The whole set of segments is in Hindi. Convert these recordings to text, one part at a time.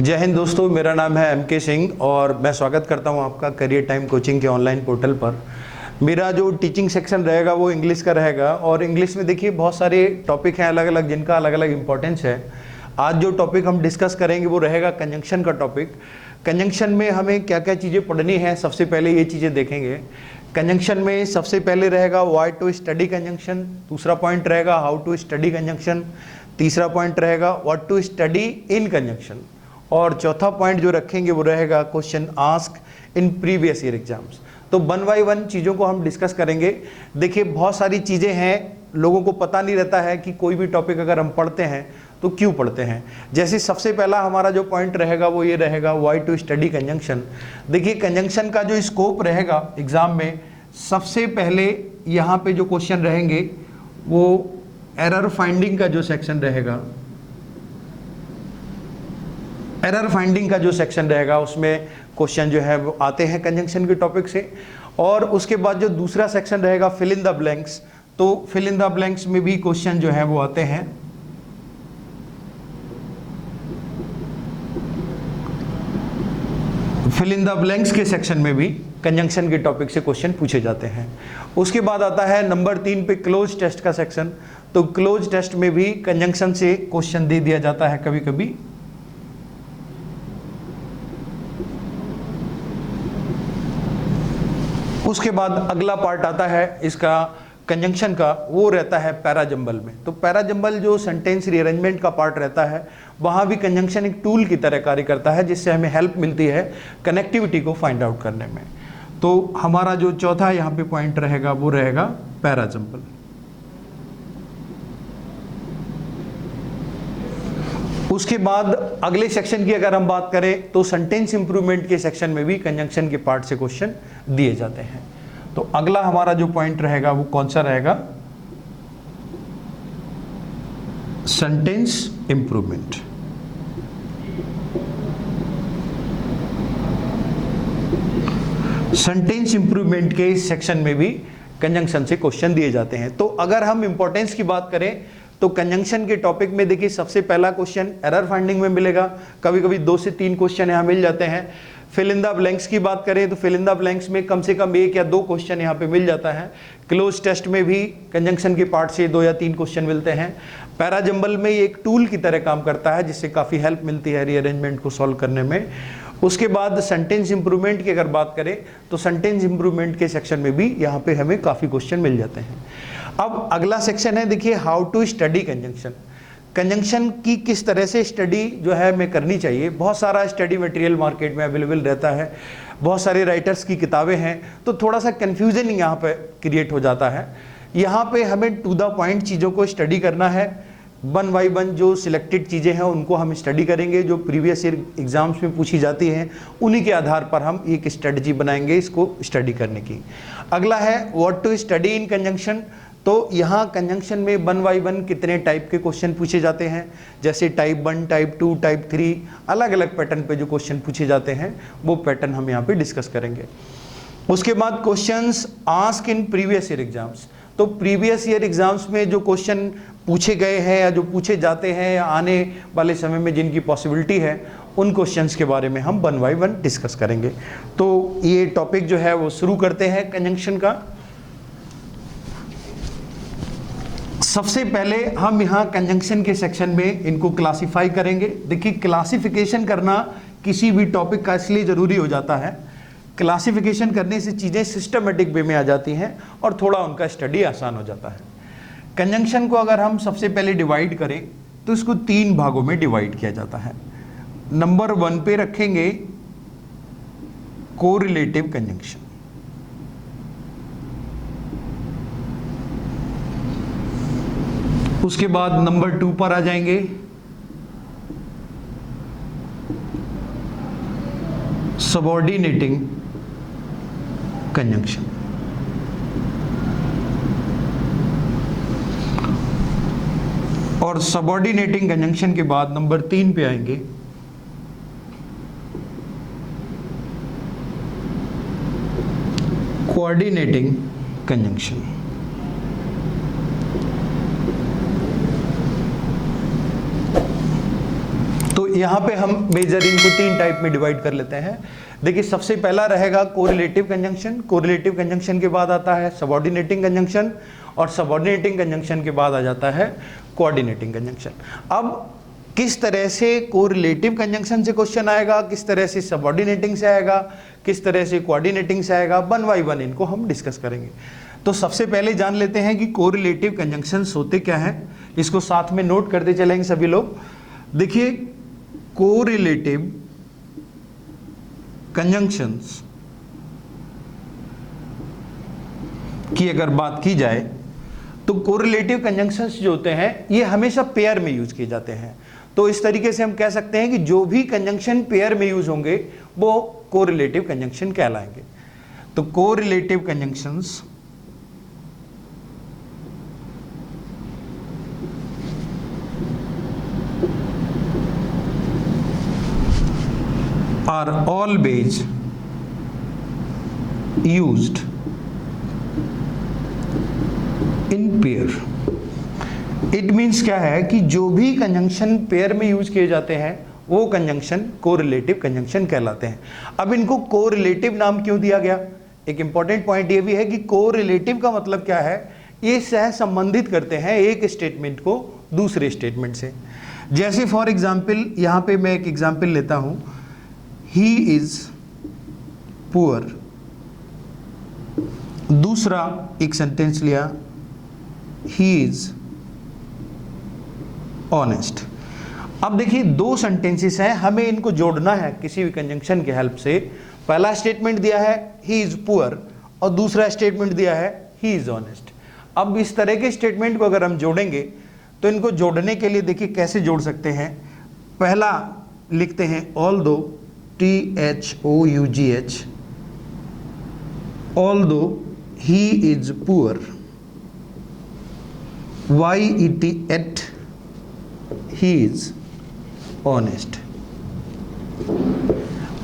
जय हिंद दोस्तों, मेरा नाम है एम के सिंह और मैं स्वागत करता हूं आपका करियर टाइम कोचिंग के ऑनलाइन पोर्टल पर। मेरा जो टीचिंग सेक्शन रहेगा वो इंग्लिश का रहेगा और इंग्लिश में देखिए बहुत सारे टॉपिक हैं अलग अलग जिनका अलग अलग इंपॉर्टेंस है। आज जो टॉपिक हम डिस्कस करेंगे वो रहेगा कंजंक्शन का टॉपिक। कंजंक्शन में हमें क्या क्या चीज़ें पढ़नी है, सबसे पहले ये चीज़ें देखेंगे। कंजंक्शन में सबसे पहले रहेगा व्हाई टू स्टडी कंजंक्शन, दूसरा पॉइंट रहेगा हाउ टू स्टडी कंजंक्शन, तीसरा पॉइंट रहेगा what to study in conjunction और चौथा पॉइंट जो रखेंगे वो रहेगा question ask in previous year exams. तो 1 बाय 1 चीज़ों को हम डिस्कस करेंगे। देखिए बहुत सारी चीज़ें हैं, लोगों को पता नहीं रहता है कि कोई भी टॉपिक अगर हम पढ़ते हैं तो क्यों पढ़ते हैं। जैसे सबसे पहला हमारा जो पॉइंट रहेगा वो ये रहेगा व्हाई टू स्टडी कंजंक्शन। देखिए कंजंक्शन का जो स्कोप रहेगा एग्जाम में, सबसे पहले यहाँ पे जो क्वेश्चन रहेंगे वो एरर फाइंडिंग का जो सेक्शन रहेगा, एरर फाइंडिंग का जो सेक्शन रहेगा उसमें क्वेश्चन जो है वो आते हैं कंजंक्शन के टॉपिक से। और उसके बाद जो दूसरा सेक्शन रहेगा फिल इन द ब्लैंक्स, तो फिल इन द ब्लैंक्स में भी क्वेश्चन जो है वो आते हैं। फिल इन द ब्लैंक्स के सेक्शन में भी कंजंक्शन के टॉपिक से क्वेश्चन पूछे जाते हैं। उसके बाद आता है नंबर 3 पे क्लोज टेस्ट का सेक्शन। तो क्लोज टेस्ट में भी कंजंक्शन से क्वेश्चन दे दिया जाता है कभी कभी। उसके बाद अगला पार्ट आता है इसका कंजंक्शन का, वो रहता है पैराजंबल में। तो पैराजंबल जो सेंटेंस रीअरेंजमेंट का पार्ट रहता है वहाँ भी कंजंक्शन एक टूल की तरह कार्य करता है जिससे हमें हेल्प मिलती है कनेक्टिविटी को फाइंड आउट करने में। तो हमारा जो चौथा यहाँ पे पॉइंट रहेगा वो रहेगा पैराजंबल। उसके बाद अगले सेक्शन की अगर हम बात करें तो सेंटेंस इंप्रूवमेंट के सेक्शन में भी कंजंक्शन के पार्ट से क्वेश्चन दिए जाते हैं। तो अगला हमारा जो पॉइंट रहेगा वो कौन सा रहेगा, सेंटेंस इंप्रूवमेंट। सेंटेंस इंप्रूवमेंट के सेक्शन में भी कंजंक्शन से क्वेश्चन दिए जाते हैं। तो अगर हम इंपॉर्टेंस की बात करें तो कंजंक्शन के टॉपिक में देखिए सबसे पहला क्वेश्चन एरर फाइंडिंग में मिलेगा, कभी कभी 2 से 3 क्वेश्चन यहाँ मिल जाते हैं। फिल इन द ब्लैंक्स की बात करें तो फिल इन द ब्लैंक्स में कम से कम 1 या 2 क्वेश्चन यहाँ पे मिल जाता है। क्लोज टेस्ट में भी कंजंक्शन के पार्ट से 2 या 3 क्वेश्चन मिलते हैं। पैराजंबल में ये एक टूल की तरह काम करता है जिससे काफ़ी हेल्प मिलती है रीअरेंजमेंट को सॉल्व करने में। उसके बाद सेंटेंस इंप्रूवमेंट की अगर बात करें तो सेंटेंस इंप्रूवमेंट के सेक्शन में भी यहाँ पे हमें काफ़ी क्वेश्चन मिल जाते हैं। अब अगला सेक्शन है देखिए how to study conjunction. Conjunction की किस तरह से स्टडी जो है हमें करनी चाहिए। बहुत सारा स्टडी मटेरियल मार्केट में अवेलेबल रहता है, बहुत सारे राइटर्स की किताबें हैं, तो थोड़ा सा कन्फ्यूजन यहाँ पे क्रिएट हो जाता है। यहाँ पे हमें टू द पॉइंट चीज़ों को स्टडी करना है। 1 बाय 1 जो सिलेक्टेड चीज़ें हैं उनको हम स्टडी करेंगे, जो प्रीवियस ईयर एग्जाम्स में पूछी जाती हैं उन्हीं के आधार पर हम एक स्ट्रेटजी बनाएंगे इसको स्टडी करने की। अगला है what to study in conjunction. तो यहाँ कंजंक्शन में 1 बाय 1 कितने टाइप के क्वेश्चन पूछे जाते हैं, जैसे टाइप 1, टाइप 2, टाइप 3, अलग अलग पैटर्न पे जो क्वेश्चन पूछे जाते हैं वो पैटर्न हम यहाँ पे डिस्कस करेंगे। उसके बाद questions ask in previous year exams. तो प्रीवियस ईयर एग्जाम्स में जो क्वेश्चन पूछे गए हैं या जो पूछे जाते हैं या आने वाले समय में जिनकी पॉसिबिलिटी है उन क्वेश्चंस के बारे में हम 1 बाय 1 डिस्कस करेंगे। तो ये टॉपिक जो है वो शुरू करते हैं कंजंक्शन का। सबसे पहले हम यहाँ कंजंक्शन के सेक्शन में इनको क्लासिफाई करेंगे। देखिए क्लासिफिकेशन करना किसी भी टॉपिक का इसलिए ज़रूरी हो जाता है, क्लासिफिकेशन करने से चीज़ें सिस्टमेटिक वे में आ जाती हैं और थोड़ा उनका स्टडी आसान हो जाता है। कंजंक्शन को अगर हम सबसे पहले डिवाइड करें तो इसको 3 भागों में डिवाइड किया जाता है। नंबर 1 पे रखेंगे कोरिलेटिव कंजंक्शन, उसके बाद नंबर 2 पर आ जाएंगे सबऑर्डिनेटिंग कंजंक्शन, और सबऑर्डिनेटिंग कंजंक्शन के बाद नंबर 3 पे आएंगे कोऑर्डिनेटिंग कंजंक्शन। यहाँ पे हम मेजर इनको 3 टाइप में डिवाइड कर लेते हैं। देखिए सबसे पहला रहेगा कोरिलेटिव कंजंक्शन। कोरिलेटिव कंजंक्शन के बाद आता है सबऑर्डिनेटिंग कंजंक्शन, और सबऑर्डिनेटिंग कंजंक्शन के बाद आ जाता है कोऑर्डिनेटिंग कंजंक्शन। अब किस तरह से कोरिलेटिव कंजंक्शन से क्वेश्चन आएगा, किस तरह से सबऑर्डिनेटिंग से आएगा, किस तरह से कोऑर्डिनेटिंग से आएगा, 1 बाय 1 इनको हम डिस्कस करेंगे। तो सबसे पहले जान लेते हैं कि कोरिलेटिव कंजंक्शंस होते क्या हैं, इसको साथ में नोट करते चलेंगे सभी लोग। देखिए कोरिलेटिव कंजंक्शंस की अगर बात की जाए तो कोरिलेटिव कंजंक्शंस जो होते हैं ये हमेशा पेयर में यूज किए जाते हैं। तो इस तरीके से हम कह सकते हैं कि जो भी कंजंक्शन पेयर में यूज होंगे वो कोरिलेटिव कंजंक्शन कहलाएंगे। तो correlative conjunctions are always used in pair। It means क्या है कि जो भी कंजंक्शन पेयर में यूज किए जाते हैं वो कंजंक्शन कोरिलेटिव कंजंक्शन कहलाते हैं। अब इनको कोरिलेटिव नाम क्यों दिया गया, एक इंपॉर्टेंट पॉइंट ये भी है कि कोरिलेटिव का मतलब क्या है, ये सह संबंधित करते हैं एक स्टेटमेंट को दूसरे स्टेटमेंट से। जैसे फॉर एग्जाम्पल यहाँ पे मैं एक एग्जाम्पल लेता हूं, ही इज पुअर, दूसरा एक सेंटेंस लिया, ही इज ऑनेस्ट। अब देखिए 2 सेंटेंसेस हैं, हमें इनको जोड़ना है किसी भी कंजंक्शन के हेल्प से। पहला स्टेटमेंट दिया है ही इज पुअर और दूसरा स्टेटमेंट दिया है ही इज ऑनेस्ट। अब इस तरह के स्टेटमेंट को अगर हम जोड़ेंगे तो इनको जोड़ने के लिए देखिए कैसे जोड़ सकते हैं। पहला लिखते हैं although, THOUGH, although he is poor, YET, he is honest.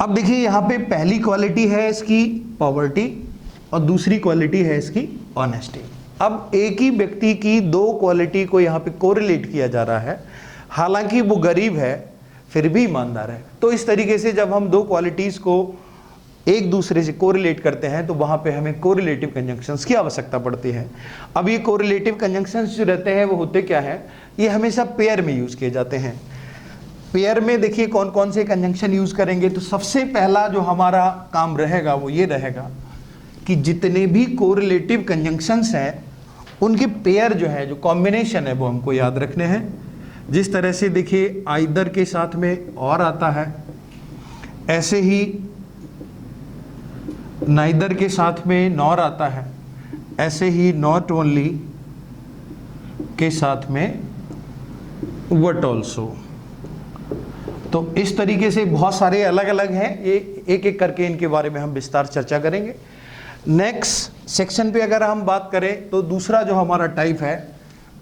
अब देखिए यहां पे पहली क्वालिटी है इसकी पॉवर्टी और दूसरी क्वालिटी है इसकी ऑनेस्टी। अब एक ही व्यक्ति की 2 क्वालिटी को यहां पे कोरिलेट किया जा रहा है, हालांकि वो गरीब है फिर भी ईमानदार है। तो इस तरीके से जब हम 2 क्वालिटीज को एक दूसरे से कोरिलेट करते हैं तो वहां पे हमें कोरिलेटिव कंजंक्शंस की आवश्यकता पड़ती है। अब ये कोरिलेटिव कंजंक्शंस जो रहते हैं वो होते क्या है, ये हमेशा पेयर में यूज किए जाते हैं। पेयर में देखिए कौन कौन से कंजंक्शन यूज करेंगे। तो सबसे पहला जो हमारा काम रहेगा वो ये रहेगा कि जितने भी कोरिलेटिव कंजंक्शंस हैं उनके पेयर जो है, जो कॉम्बिनेशन है वो हमको याद रखने हैं। जिस तरह से देखिए आइदर के साथ में और आता है, ऐसे ही नाइदर के साथ में नॉर आता है, ऐसे ही नॉट ओनली के साथ में वट ऑल्सो। तो इस तरीके से बहुत सारे अलग अलग हैं, ये एक एक करके इनके बारे में हम विस्तार चर्चा करेंगे। नेक्स्ट सेक्शन पे अगर हम बात करें तो दूसरा जो हमारा टाइप है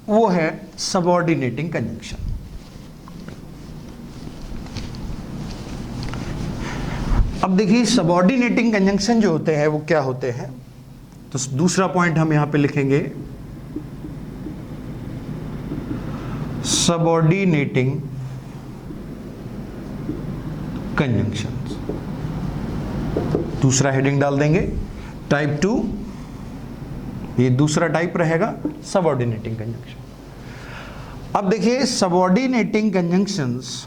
वो है सबऑर्डिनेटिंग कंजंक्शन। अब देखिए सबऑर्डिनेटिंग कंजंक्शन जो होते हैं वो क्या होते हैं, तो दूसरा पॉइंट हम यहां पे लिखेंगे सबऑर्डिनेटिंग कंजंक्शंस। दूसरा हेडिंग डाल देंगे टाइप 2, ये दूसरा टाइप रहेगा सबऑर्डिनेटिंग कंजंक्शन। अब देखिए subordinating conjunctions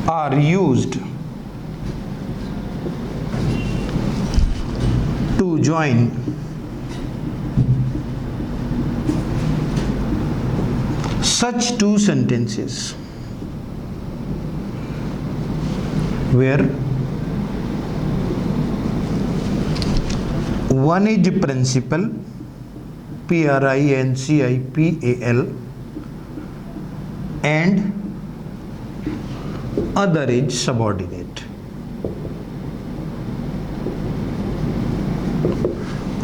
are used to join such 2 sentences where one is principal, PRINCIPAL, and other is subordinate।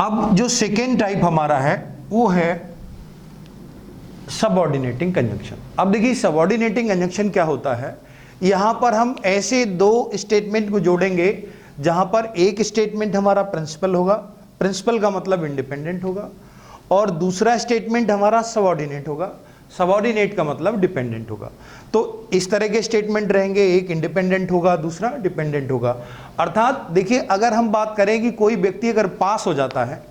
अब जो सेकेंड टाइप हमारा है वो है सबऑर्डिनेटिंग कंजंक्शन। अब देखिए सबऑर्डिनेटिंग कंजंक्शन क्या होता है, यहां पर हम ऐसे 2 स्टेटमेंट को जोड़ेंगे जहां पर एक स्टेटमेंट हमारा प्रिंसिपल होगा, प्रिंसिपल का मतलब इंडिपेंडेंट होगा, और दूसरा स्टेटमेंट हमारा सबऑर्डिनेट होगा, सबऑर्डिनेट का मतलब डिपेंडेंट होगा। तो इस तरह के स्टेटमेंट रहेंगे, एक इंडिपेंडेंट होगा, दूसरा डिपेंडेंट होगा। अर्थात देखिए, अगर हम बात करें कि कोई व्यक्ति अगर पास हो जाता है,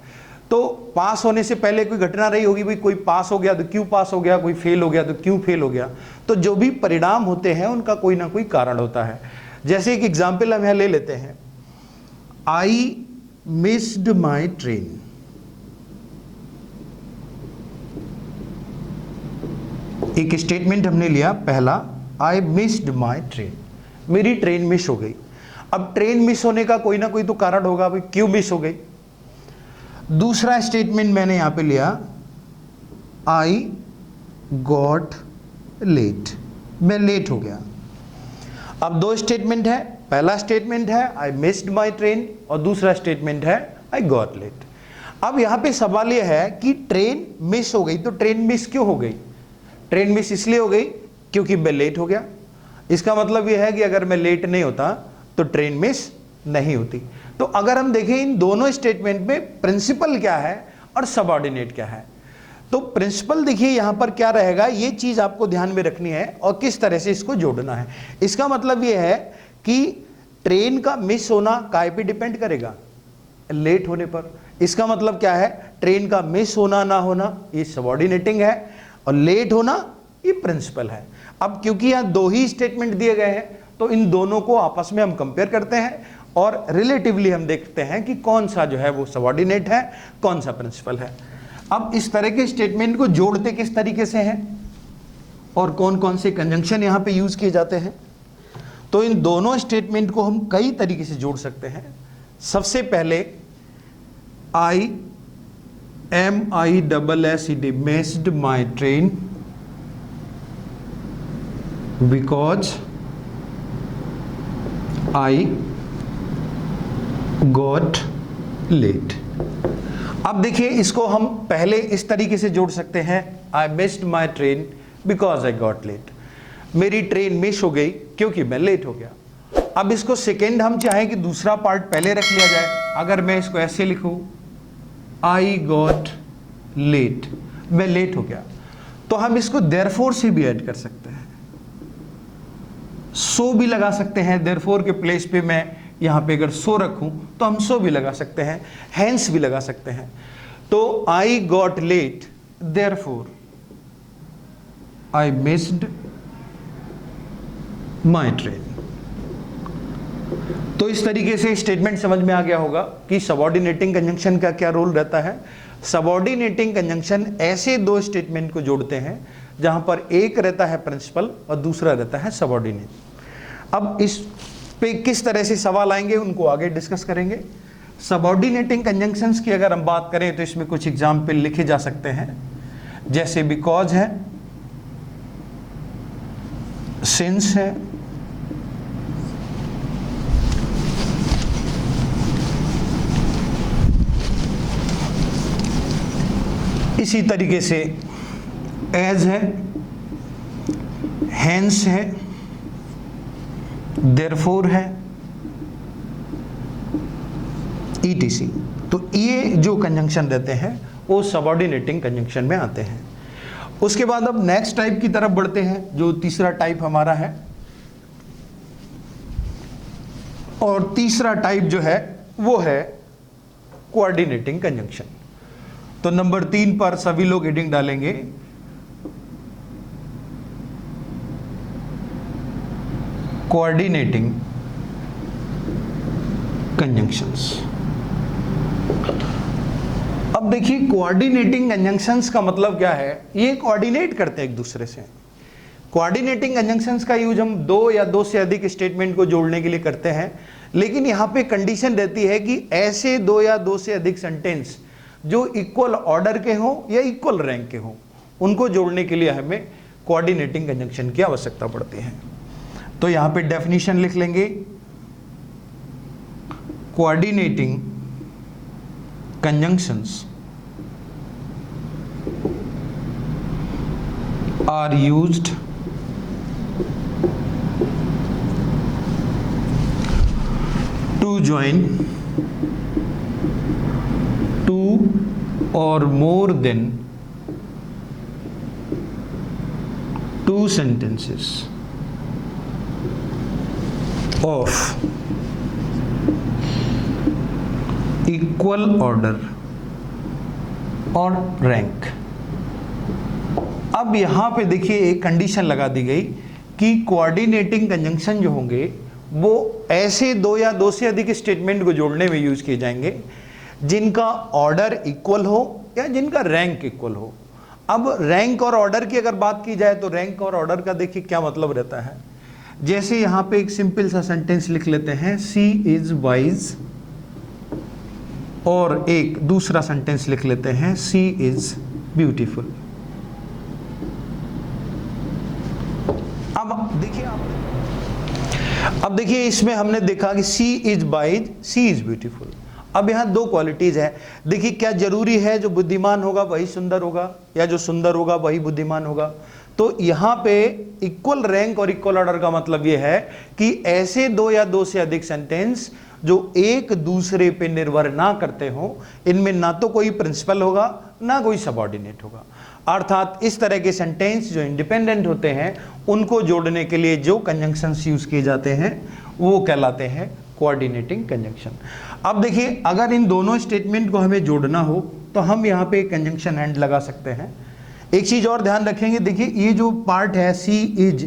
तो पास होने से पहले कोई घटना रही होगी, भाई कोई पास हो गया तो क्यों पास हो गया, कोई फेल हो गया तो क्यों फेल हो गया। तो जो भी परिणाम होते हैं उनका कोई ना कोई कारण होता है। जैसे एक एग्जाम्पल हम यहाँ ले लेते हैं, आई मिस्ड माई ट्रेन। एक स्टेटमेंट हमने लिया पहला, आई मिस्ड माई ट्रेन, मेरी ट्रेन मिस हो गई। अब ट्रेन मिस होने का कोई ना कोई तो कारण होगा, भाई क्यों मिस हो गई। दूसरा स्टेटमेंट मैंने यहां पे लिया, आई गॉट लेट, मैं लेट हो गया। अब दो स्टेटमेंट है, पहला स्टेटमेंट है आई मिस्ड माई ट्रेन और दूसरा स्टेटमेंट है आई गॉट लेट। अब यहां पे सवाल यह है कि ट्रेन मिस हो गई, तो ट्रेन मिस क्यों हो गई। ट्रेन मिस इसलिए हो गई क्योंकि मैं लेट हो गया। इसका मतलब यह है कि अगर मैं लेट नहीं होता तो ट्रेन मिस नहीं होती। तो अगर हम देखें इन दोनों स्टेटमेंट में प्रिंसिपल क्या है और सबऑर्डिनेट क्या है, तो प्रिंसिपल देखिए यहां पर क्या रहेगा, ये चीज आपको ध्यान में रखनी है और किस तरह से इसको जोड़ना है। इसका मतलब यह है कि ट्रेन का मिस होना काय पे डिपेंड करेगा, लेट होने पर। इसका मतलब क्या है, ट्रेन का मिस होना ना होना ये सबऑर्डिनेटिंग है और लेट होना ये प्रिंसिपल है। अब क्योंकि यहां दो ही स्टेटमेंट दिए गए हैं तो इन दोनों को आपस में हम कंपेयर करते हैं और रिलेटिवली हम देखते हैं कि कौन सा जो है वो सबऑर्डिनेट है, कौन सा प्रिंसिपल है। अब इस तरह के स्टेटमेंट को जोड़ते किस तरीके से हैं और कौन कौन से कंजंक्शन यहां पे यूज किए जाते हैं, तो इन दोनों स्टेटमेंट को हम कई तरीके से जोड़ सकते हैं। सबसे पहले आई MISSED missed my train because I got late। अब देखिए इसको हम पहले इस तरीके से जोड़ सकते हैं, I missed my train because I got late। मेरी ट्रेन मिस हो गई क्योंकि मैं लेट हो गया। अब इसको सेकेंड हम चाहें कि दूसरा पार्ट पहले रख लिया जाए। अगर मैं इसको ऐसे लिखूं, आई गॉट लेट, मैं लेट हो गया, तो हम इसको देयरफॉर से भी ऐड कर सकते हैं, सो भी लगा सकते हैं। देयरफॉर के प्लेस पे मैं यहां पे अगर सो रखूं तो हम सो भी लगा सकते हैं, हेंस भी लगा सकते हैं। तो I got late therefore I missed my train. तो इस तरीके से स्टेटमेंट समझ में आ गया होगा कि सबऑर्डिनेटिंग कंजंक्शन का क्या रोल रहता है। सबऑर्डिनेटिंग कंजंक्शन ऐसे दो स्टेटमेंट को जोड़ते हैं जहां पर एक रहता है प्रिंसिपल और दूसरा रहता है सबऑर्डिनेट। अब इस पे किस तरह से सवाल आएंगे उनको आगे डिस्कस करेंगे। सबऑर्डिनेटिंग कंजंक्शंस की अगर हम बात करें तो इसमें कुछ एग्जाम्पल लिखे जा सकते हैं, जैसे बिकॉज है, सिंस है, इसी तरीके से एज है, हेंस है, देयरफॉर है, ETC। तो ये जो कंजंक्शन रहते हैं वो सबऑर्डिनेटिंग कंजंक्शन में आते हैं। उसके बाद अब नेक्स्ट टाइप की तरफ बढ़ते हैं, जो तीसरा टाइप हमारा है। और तीसरा टाइप जो है वो है कोऑर्डिनेटिंग कंजंक्शन। तो नंबर 3 पर सभी लोग हेडिंग डालेंगे कोऑर्डिनेटिंग कंजंक्शंस। अब देखिए कोऑर्डिनेटिंग कंजंक्शंस का मतलब क्या है, ये कोऑर्डिनेट करते हैं एक दूसरे से। कोऑर्डिनेटिंग कंजंक्शंस का यूज हम दो या दो से अधिक स्टेटमेंट को जोड़ने के लिए करते हैं, लेकिन यहां पे कंडीशन रहती है कि ऐसे दो या दो से अधिक सेंटेंस जो इक्वल ऑर्डर के हो या इक्वल रैंक के हो, उनको जोड़ने के लिए हमें कोऑर्डिनेटिंग कंजंक्शन की आवश्यकता पड़ती है। तो यहां पे डेफिनेशन लिख लेंगे, coordinating conjunctions are used to join or more than 2 sentences of equal order और रैंक। अब यहां पे देखिए एक कंडीशन लगा दी गई कि कोऑर्डिनेटिंग कंजंक्शन जो होंगे वो ऐसे दो या दो से अधिक स्टेटमेंट को जोड़ने में यूज किए जाएंगे जिनका ऑर्डर इक्वल हो या जिनका रैंक इक्वल हो। अब रैंक और ऑर्डर की अगर बात की जाए तो रैंक और ऑर्डर का देखिए क्या मतलब रहता है। जैसे यहां पे एक सिंपल सा सेंटेंस लिख लेते हैं, सी इज वाइज, और एक दूसरा सेंटेंस लिख लेते हैं, सी इज ब्यूटीफुल। अब देखिए इसमें हमने देखा कि she is wise, she is beautiful. अब यहां दो क्वालिटीज है। देखिए क्या जरूरी है जो बुद्धिमान होगा वही सुंदर होगा या जो सुंदर होगा वही बुद्धिमान होगा? तो यहां पे इक्वल रैंक और इक्वल ऑर्डर का मतलब यह है कि ऐसे दो या दो से अधिक सेंटेंस जो एक दूसरे पे निर्भर ना करते हो, इनमें ना तो कोई प्रिंसिपल होगा ना कोई सबऑर्डिनेट होगा। अर्थात इस तरह के सेंटेंस जो इंडिपेंडेंट होते हैं उनको जोड़ने के लिए जो कंजंक्शंस यूज किए जाते हैं वो कहलाते हैं कोऑर्डिनेटिंग कंजंक्शन। अब देखिए अगर इन दोनों स्टेटमेंट को हमें जोड़ना हो तो हम यहाँ पे कंजंक्शन एंड लगा सकते हैं। एक चीज और ध्यान रखेंगे, देखिए ये जो पार्ट है सी इज,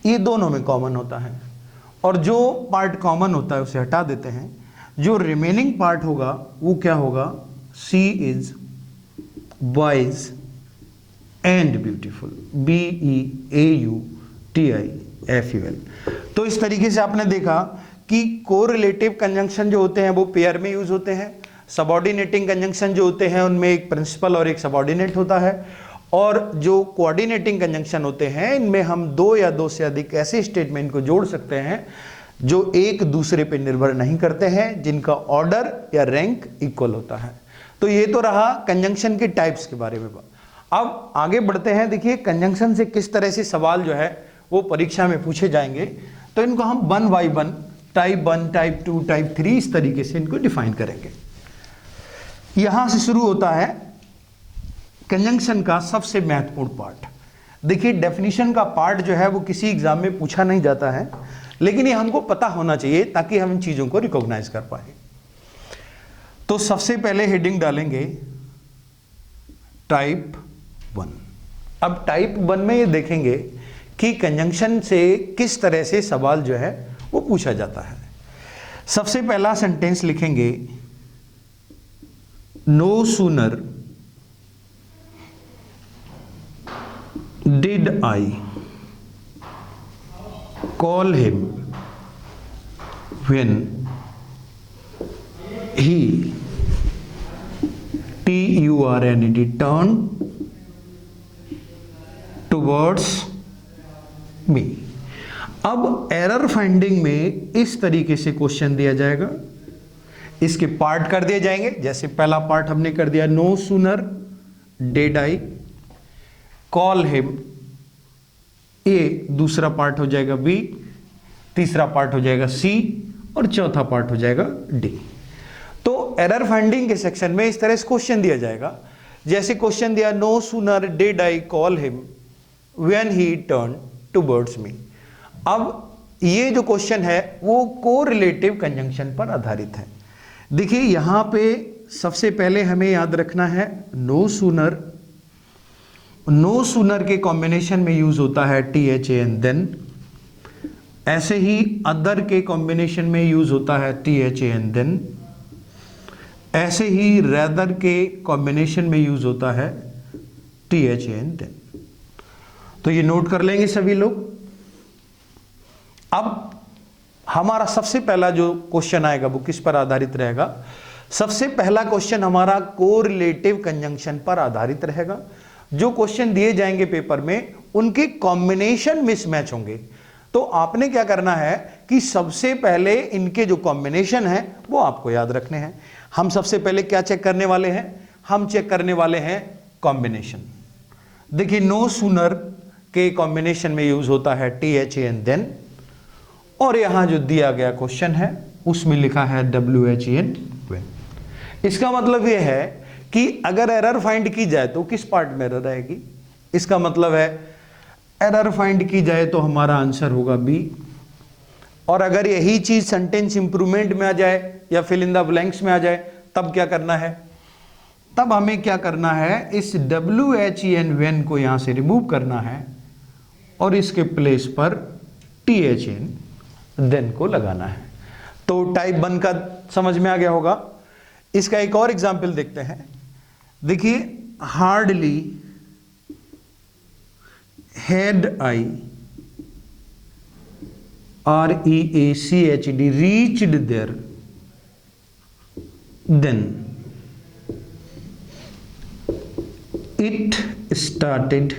ये दोनों में कॉमन होता है और जो पार्ट कॉमन होता है उसे हटा देते हैं। जो रिमेनिंग पार्ट होगा वो क्या होगा, she is wise and beautiful, BEAUTIFUL। तो इस तरीके से आपने देखा कि कोरिलेटिव कंजंक्शन जो होते हैं वो पेयर में यूज होते हैं, सबऑर्डिनेटिंग कंजंक्शन जो होते हैं उनमें एक प्रिंसिपल और एक सबऑर्डिनेट होता है, और जो कोऑर्डिनेटिंग कंजंक्शन होते हैं इनमें हम दो या दो से अधिक ऐसे स्टेटमेंट को जोड़ सकते हैं जो एक दूसरे पर निर्भर नहीं करते हैं, जिनका ऑर्डर या रैंक इक्वल होता है। तो ये तो रहा कंजंक्शन के टाइप्स के बारे में। अब आगे बढ़ते हैं। देखिए कंजंक्शन से किस तरह से सवाल जो है वो परीक्षा में पूछे जाएंगे, तो इनको हम 1 by 1, टाइप 1, टाइप 2, टाइप 3 इस तरीके से इनको डिफाइन करेंगे। यहां से शुरू होता है कंजंक्शन का सबसे महत्वपूर्ण पार्ट। देखिए डेफिनेशन का पार्ट जो है वो किसी एग्जाम में पूछा नहीं जाता है, लेकिन ये हमको पता होना चाहिए ताकि हम इन चीजों को रिकॉग्नाइज कर पाए। तो सबसे पहले हेडिंग डालेंगे टाइप 1। अब टाइप 1 में ये देखेंगे कि कंजंक्शन से किस तरह से सवाल जो है वो पूछा जाता है। सबसे पहला सेंटेंस लिखेंगे, no sooner did I call him when he TURNED turned towards me। अब एरर फाइंडिंग में इस तरीके से क्वेश्चन दिया जाएगा, इसके पार्ट कर दिए जाएंगे। जैसे पहला पार्ट हमने कर दिया, no sooner did I call him, ए दूसरा पार्ट हो जाएगा बी, तीसरा पार्ट हो जाएगा सी और चौथा पार्ट हो जाएगा डी। तो एरर फाइंडिंग के सेक्शन में इस तरह से क्वेश्चन दिया जाएगा। जैसे क्वेश्चन दिया, no sooner did I call him when he turn towards me. अब ये जो क्वेश्चन है वो कोरिलेटिव कंजंक्शन पर आधारित है। देखिए यहां पे सबसे पहले हमें याद रखना है नो सूनर, नो सूनर के कॉम्बिनेशन में यूज होता है THAN देन। ऐसे ही अदर के कॉम्बिनेशन में यूज होता है THAN देन। ऐसे ही रेदर के कॉम्बिनेशन में यूज होता है THAN देन। तो ये नोट कर लेंगे सभी लोग। अब हमारा सबसे पहला जो क्वेश्चन आएगा वो किस पर आधारित रहेगा? सबसे पहला क्वेश्चन हमारा कोरिलेटिव कंजंक्शन पर आधारित रहेगा। जो क्वेश्चन दिए जाएंगे पेपर में उनके कॉम्बिनेशन मिसमैच होंगे। तो आपने क्या करना है कि सबसे पहले इनके जो कॉम्बिनेशन है वो आपको याद रखने हैं। हम सबसे पहले क्या चेक करने वाले हैं? हम चेक करने वाले हैं कॉम्बिनेशन। देखिए नो सूनर के कॉम्बिनेशन में यूज होता है THAN देन, और यहां जो दिया गया क्वेश्चन है उसमें लिखा है WHAN व्हेन। इसका मतलब यह है कि अगर एरर फाइंड की जाए तो किस पार्ट में एरर आएगी। इसका मतलब है एरर फाइंड की जाए तो हमारा आंसर होगा बी। और अगर यही चीज सेंटेंस इंप्रूवमेंट में आ जाए या फिल इन द ब्लैंक्स में आ जाए तब क्या करना है, तब हमें क्या करना है, इस WHEN वेन को यहां से रिमूव करना है और इसके प्लेस पर THN देन को लगाना है। तो टाइप 1 का समझ में आ गया होगा। इसका एक और एग्जाम्पल देखते हैं। देखिए, hardly had I REACHD reached there then it started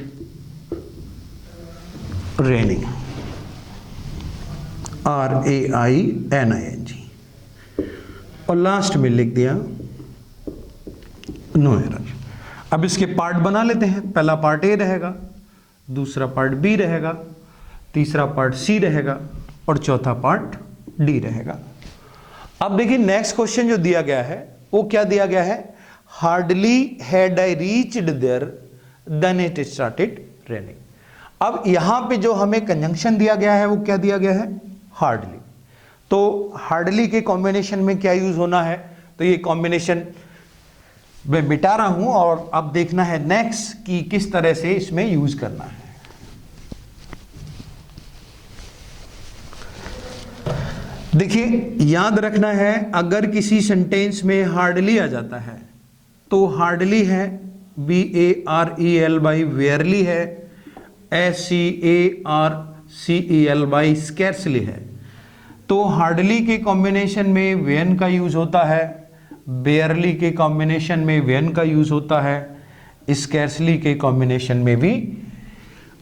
raining RAINING और लास्ट में लिख दिया नो एरर। अब इसके पार्ट बना लेते हैं। पहला पार्ट ए रहेगा, दूसरा पार्ट बी रहेगा, तीसरा पार्ट सी रहेगा और चौथा पार्ट डी रहेगा। अब देखिए नेक्स्ट क्वेश्चन जो दिया गया है वो क्या दिया गया है, hardly had I reached there then it started raining. अब यहां पे जो हमें कंजंक्शन दिया गया है वो क्या दिया गया है, हार्डली। तो हार्डली के कॉम्बिनेशन में क्या यूज होना है, तो ये कॉम्बिनेशन मैं मिटा रहा हूं और अब देखना है नेक्स्ट कि किस तरह से इसमें यूज करना है। देखिए, याद रखना है अगर किसी सेंटेंस में हार्डली आ जाता है तो हार्डली है BARELY वेयरली है, SCARCELY स्कैर्सली है। तो हार्डली के कॉम्बिनेशन में वेन का यूज होता है, बेयरली के कॉम्बिनेशन में वेन का यूज होता है, स्कैर्सली के कॉम्बिनेशन में भी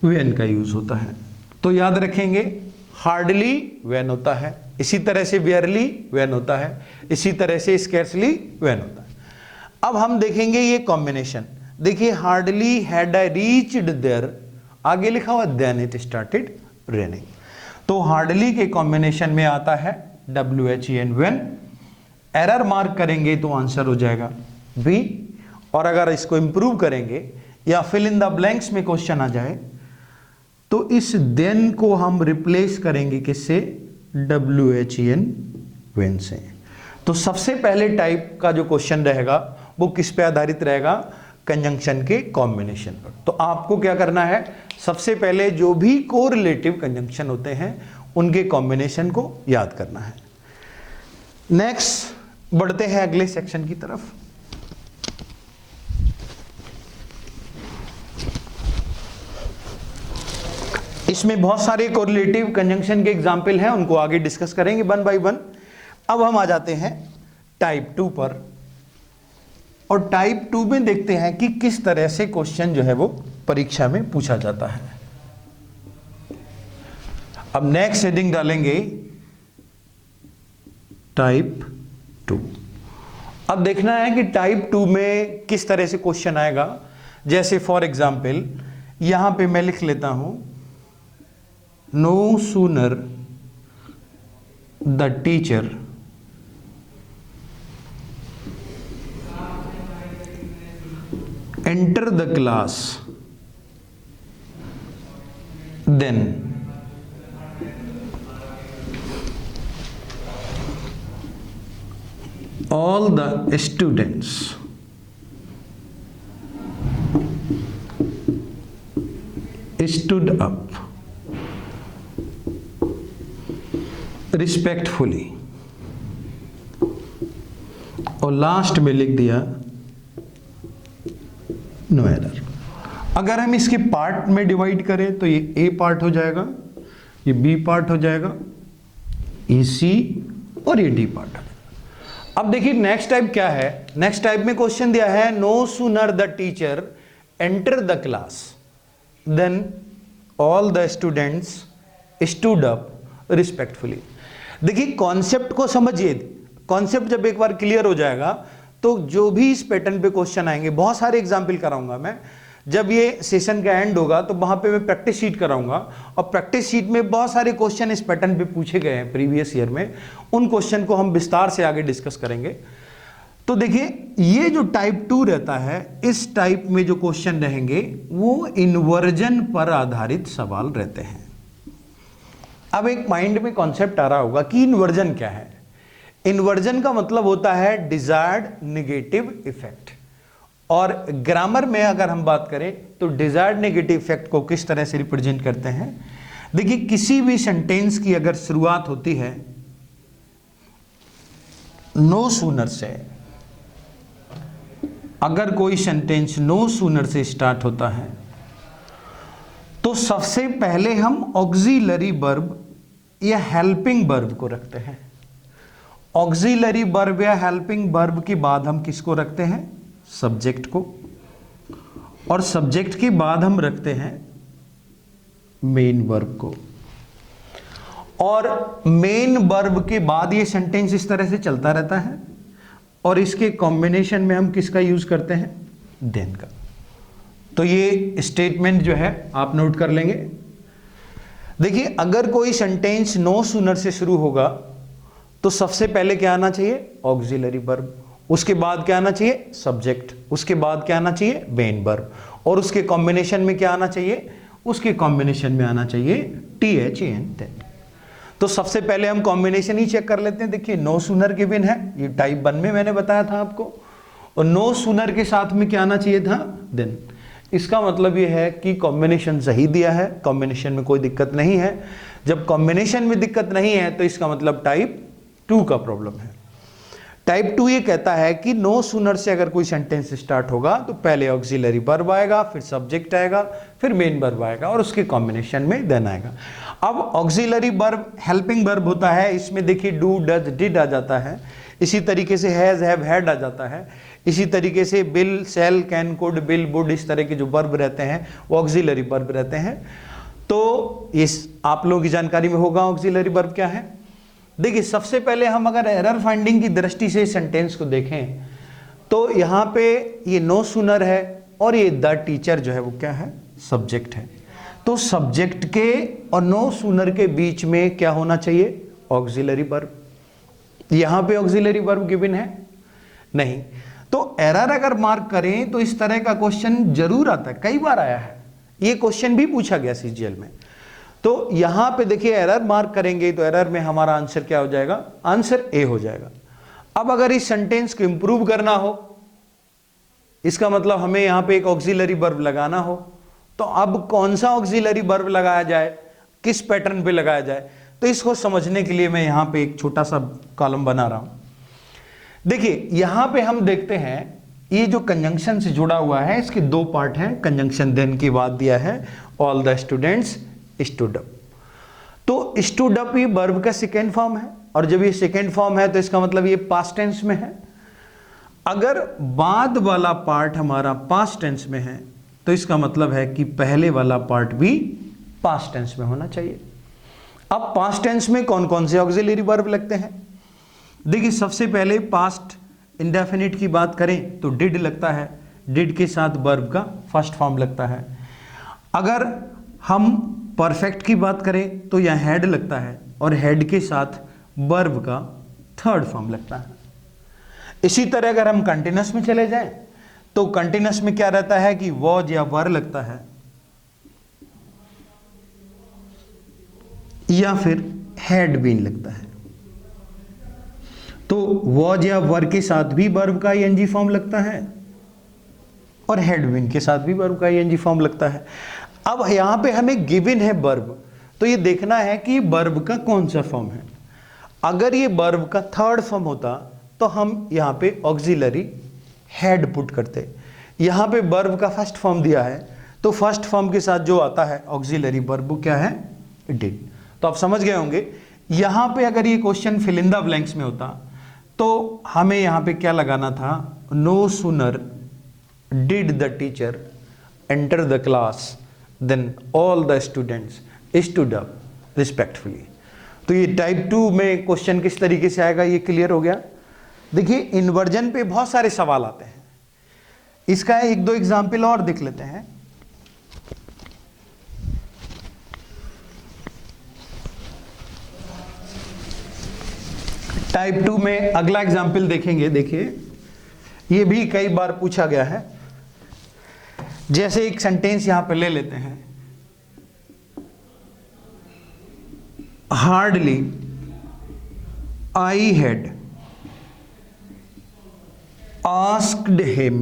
वेन का यूज होता है। तो याद रखेंगे हार्डली वेन होता है, इसी तरह से बेयरली वेन होता है, इसी तरह से स्कैर्सली वेन होता है। अब हम देखेंगे ये कॉम्बिनेशन। देखिए, hardly had I reached there, आगे लिखा हुआ देन इट स्टार्टेड रेनिंग। तो हार्डली के कॉम्बिनेशन में आता है WHEN वेन। एरर मार्क करेंगे तो आंसर हो जाएगा बी। और अगर इसको इंप्रूव करेंगे या फिल इन द ब्लैंक्स में क्वेश्चन आ जाए तो इस देन को हम रिप्लेस करेंगे किससे, WHEN वेन से। तो सबसे पहले टाइप का जो क्वेश्चन रहेगा वो किस पे आधारित रहेगा, कंजंक्शन के कॉम्बिनेशन पर। तो आपको क्या करना है, सबसे पहले जो भी कोरिलेटिव कंजंक्शन होते हैं उनके कॉम्बिनेशन को याद करना है। नेक्स्ट बढ़ते हैं अगले सेक्शन की तरफ। इसमें बहुत सारे कोरिलेटिव कंजंक्शन के एग्जाम्पल हैं, उनको आगे डिस्कस करेंगे वन बाय वन। अब हम आ जाते हैं टाइप 2 पर, और टाइप 2 में देखते हैं कि किस तरह से क्वेश्चन जो है वो परीक्षा में पूछा जाता है। अब नेक्स्ट हेडिंग डालेंगे टाइप 2। अब देखना है कि टाइप 2 में किस तरह से क्वेश्चन आएगा। जैसे फॉर एग्जाम्पल यहां पे मैं लिख लेता हूं, no sooner the teacher enter the class then all the students stood up respectfully, और लास्ट में लिख दिया नो एरर। अगर हम इसके पार्ट में डिवाइड करें तो ये ए पार्ट हो जाएगा, ये बी पार्ट हो जाएगा, ये सी और ये डी पार्ट है। अब देखिए नेक्स्ट टाइप क्या है। नेक्स्ट टाइप में क्वेश्चन दिया है, no sooner the teacher enter the class then all the students stood up respectfully. देखिए कॉन्सेप्ट को समझिए। कॉन्सेप्ट जब एक बार क्लियर हो जाएगा तो जो भी इस पैटर्न पे क्वेश्चन आएंगे, बहुत सारे एग्जाम्पल कराऊंगा मैं। जब ये सेशन का एंड होगा तो वहां पे मैं प्रैक्टिस शीट कराऊंगा, और प्रैक्टिस शीट में बहुत सारे क्वेश्चन इस पैटर्न पे पूछे गए हैं प्रीवियस ईयर में। उन क्वेश्चन को हम विस्तार से आगे डिस्कस करेंगे। तो देखिए ये जो टाइप 2 रहता है, इस टाइप में जो क्वेश्चन रहेंगे वो इन्वर्जन पर आधारित सवाल रहते हैं। अब एक माइंड में कॉन्सेप्ट आ रहा होगा कि इन्वर्जन क्या है। इन्वर्जन का मतलब होता है डिजायर्ड नेगेटिव इफेक्ट, और ग्रामर में अगर हम बात करें तो डिजायर्ड नेगेटिव इफेक्ट को किस तरह से रिप्रेजेंट करते हैं। देखिए किसी भी सेंटेंस की अगर शुरुआत होती है नो सूनर से, अगर कोई सेंटेंस नो सूनर से स्टार्ट होता है तो सबसे पहले हम ऑक्सिलरी वर्ब या हेल्पिंग वर्ब को रखते हैं। ऑक्सिलरी वर्ब या हेल्पिंग वर्ब के बाद हम किसको रखते हैं? सब्जेक्ट को, और सब्जेक्ट के बाद हम रखते हैं मेन वर्ब को, और मेन वर्ब के बाद ये सेंटेंस इस तरह से चलता रहता है, और इसके कॉम्बिनेशन में हम किसका यूज करते हैं? देन का। तो ये स्टेटमेंट जो है आप नोट कर लेंगे। देखिए अगर कोई सेंटेंस नो सूनर से शुरू होगा तो सबसे पहले क्या आना चाहिए? ऑक्सिलरी वर्ब, उसके बाद क्या आना चाहिए? सब्जेक्ट, उसके बाद क्या आना चाहिए? मेन वर्ब, और उसके कॉम्बिनेशन में क्या आना चाहिए? उसके कॉम्बिनेशन में आना चाहिए THAN देन। तो सबसे पहले हम कॉम्बिनेशन ही चेक कर लेते हैं। देखिए नो सूनर गिवन है, ये टाइप 1 में मैंने बताया था आपको, और नो सूनर के साथ में क्या आना चाहिए था? देन। इसका मतलब ये है कि कॉम्बिनेशन सही दिया है, कॉम्बिनेशन में कोई दिक्कत नहीं है। जब कॉम्बिनेशन में दिक्कत नहीं है तो इसका मतलब टाइप 2 का प्रॉब्लम है। टाइप 2 ये कहता है कि नो सूनर से अगर कोई सेंटेंस स्टार्ट होगा तो पहले ऑक्सिलरी वर्ब आएगा, फिर सब्जेक्ट आएगा, फिर मेन वर्ब आएगा, और उसके कॉम्बिनेशन में देन आएगा। अब ऑक्सिलरी वर्ब हेल्पिंग वर्ब होता है, इसमें देखिए डू, डज, डिड आ जाता है, इसी तरीके से हैज, हैव, हैड आ जाता है, इसी तरीके से will, shall, can, could, will, would, इस तरह के जो वर्ब रहते हैं वो ऑक्सिलरी वर्ब रहते हैं। तो इस आप लोगों की जानकारी में होगा ऑक्सिलरी वर्ब क्या है। देखिए सबसे पहले हम अगर एरर फाइंडिंग की दृष्टि से सेंटेंस को देखें तो यहाँ पे ये नो सूनर है, और ये द टीचर जो है वो क्या है? सब्जेक्ट है। तो सब्जेक्ट के और नो सूनर के बीच में क्या होना चाहिए? Auxiliary verb. यहाँ पे ऑक्सिलरी वर्ब गिवन है नहीं। तो एरर अगर मार्क करें तो इस तरह का क्वेश्चन जरूर आता है, कई बार आया है, ये क्वेश्चन भी पूछा गया CGL में। तो यहां पे देखिए एरर मार्क करेंगे तो एरर में हमारा आंसर क्या हो जाएगा? आंसर ए हो जाएगा। अब अगर इस सेंटेंस को इंप्रूव करना हो, इसका मतलब हमें यहां पे एक ऑक्सिलरी वर्ब लगाना हो, तो अब कौन सा ऑक्सिलरी वर्ब लगाया जाए, किस पैटर्न पे लगाया जाए? तो इसको समझने के लिए मैं यहां पे एक छोटा सा कॉलम बना रहा हूं। देखिए यहां पे हम देखते हैं ये जो कंजंक्शन से जुड़ा हुआ है इसके दो पार्ट हैं। कंजंक्शन देन के बाद दिया है all the students stood up. तो स्टूड अप ये वर्ब का सेकेंड फॉर्म है, और जब ये सेकेंड फॉर्म है तो इसका मतलब ये पास्ट टेंस में है। अगर बाद वाला पार्ट हमारा पास्ट टेंस में है तो इसका मतलब है कि पहले वाला पार्ट भी पास्ट टेंस में होना चाहिए। अब पास्ट टेंस में कौन कौन से ऑक्सिलरी वर्ब लगते हैं? देखिए सबसे पहले पास्ट इंडेफिनिट की बात करें तो डिड लगता है, डिड के साथ वर्ब का फर्स्ट फॉर्म लगता है। अगर हम परफेक्ट की बात करें तो यह हैड लगता है, और हैड के साथ वर्ब का थर्ड फॉर्म लगता है। इसी तरह अगर हम कंटिन्यूअस में चले जाएं तो कंटिन्यूअस में क्या रहता है कि वॉज या वर लगता है, या फिर हैड बीन लगता है। तो वॉज या वर के साथ भी वर्ब का ing फॉर्म लगता है, और हैड बीन के साथ भी वर्ब का ing फॉर्म लगता है। अब यहां पे हमें गिवन है वर्ब, तो ये देखना है कि वर्ब का कौन सा फॉर्म है। अगर ये वर्ब का थर्ड फॉर्म होता तो हम यहां पे ऑक्सिलरी हैड पुट करते। यहां पे वर्ब का फर्स्ट फॉर्म दिया है तो फर्स्ट फॉर्म के साथ जो आता है ऑक्सिलरी वर्ब क्या है? डिड। तो आप समझ गए होंगे। यहां पे अगर ये question fill in the blanks में होता तो हमें यहां पे क्या लगाना था? No sooner did the teacher enter the class then all the students stood up respectfully. तो ये टाइप 2 में क्वेश्चन किस तरीके से आएगा ये क्लियर हो गया। देखिए इन्वर्जन पे बहुत सारे सवाल आते हैं, इसका एक दो एग्जाम्पल और देख लेते हैं। टाइप 2 में अगला एग्जाम्पल देखेंगे। देखिए ये भी कई बार पूछा गया है। जैसे एक सेंटेंस यहां पे ले लेते हैं, hardly I had asked him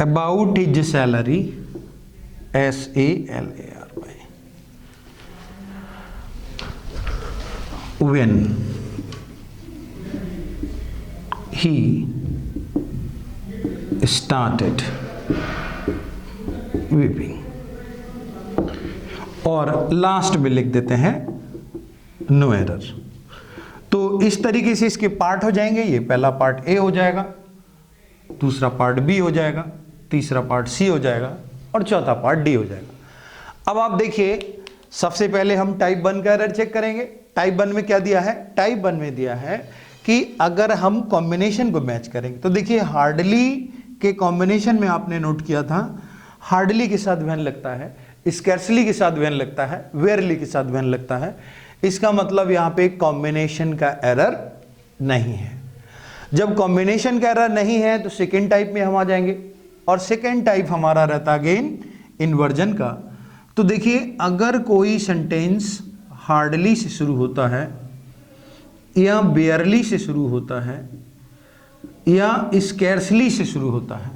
about his salary, SALARY, when he started weeping। और लास्ट में लिख देते हैं नो एरर। तो इस तरीके से इसके पार्ट हो जाएंगे। ये पहला पार्ट A हो जाएगा, दूसरा पार्ट B हो जाएगा, तीसरा पार्ट C हो जाएगा और चौथा पार्ट D हो जाएगा। अब आप देखिए, सबसे पहले हम टाइप 1 का एरर चेक करेंगे। टाइप 1 में क्या दिया है? टाइप 1 में दिया है कि अगर हम कॉम्बिनेशन को मैच करेंगे, तो देखिए हार्डली के कॉम्बिनेशन में आपने नोट किया था, हार्डली के साथ वैन लगता है, स्कैर्सली के साथ वैन लगता है, वेयरली के साथ वैन लगता है। इसका मतलब यहां पे कॉम्बिनेशन का एरर नहीं है। जब कॉम्बिनेशन का एरर नहीं है तो सेकेंड टाइप में हम आ जाएंगे, और सेकेंड टाइप हमारा रहता अगेन इन्वर्जन का। तो देखिए, अगर कोई सेंटेंस हार्डली से शुरू होता है या बेयरली से शुरू होता है या स्कैर्सली से शुरू होता है,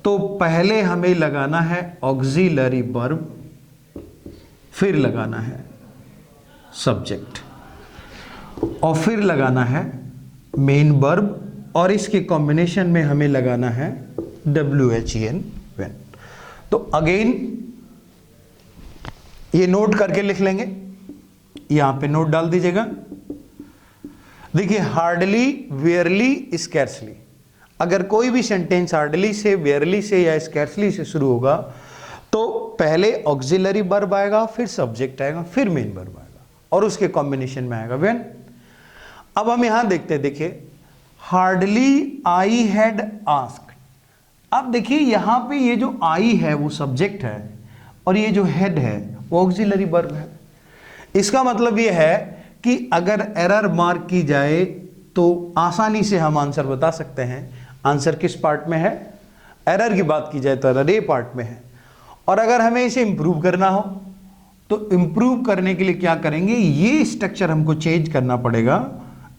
तो पहले हमें लगाना है ऑक्सिलरी वर्ब, फिर लगाना है सब्जेक्ट, और फिर लगाना है मेन वर्ब, और इसके कॉम्बिनेशन में हमें लगाना है WHEN when। तो अगेन ये नोट करके लिख लेंगे, यहां पे नोट डाल दीजिएगा। देखिए, हार्डली, वेयरली, स्कैर्सली, अगर कोई भी सेंटेंस हार्डली से, वेयरली से या स्कैर्सली से शुरू होगा तो पहले ऑक्सिलरी वर्ब आएगा, फिर सब्जेक्ट आएगा, फिर मेन वर्ब आएगा, और उसके कॉम्बिनेशन में आएगा व्हेन। अब हम यहां देखते हैं, देखिए हार्डली आई हैड आस्क्ड। अब देखिए यहां पे ये जो आई है वो सब्जेक्ट है, और ये जो हेड है वो ऑक्सिलरी वर्ब है। इसका मतलब ये है कि अगर एरर मार्क की जाए तो आसानी से हम आंसर बता सकते हैं। आंसर किस पार्ट में है? एरर की बात की जाए तो एरर ए पार्ट में है। और अगर हमें इसे इंप्रूव करना हो तो इंप्रूव करने के लिए क्या करेंगे? ये स्ट्रक्चर हमको चेंज करना पड़ेगा।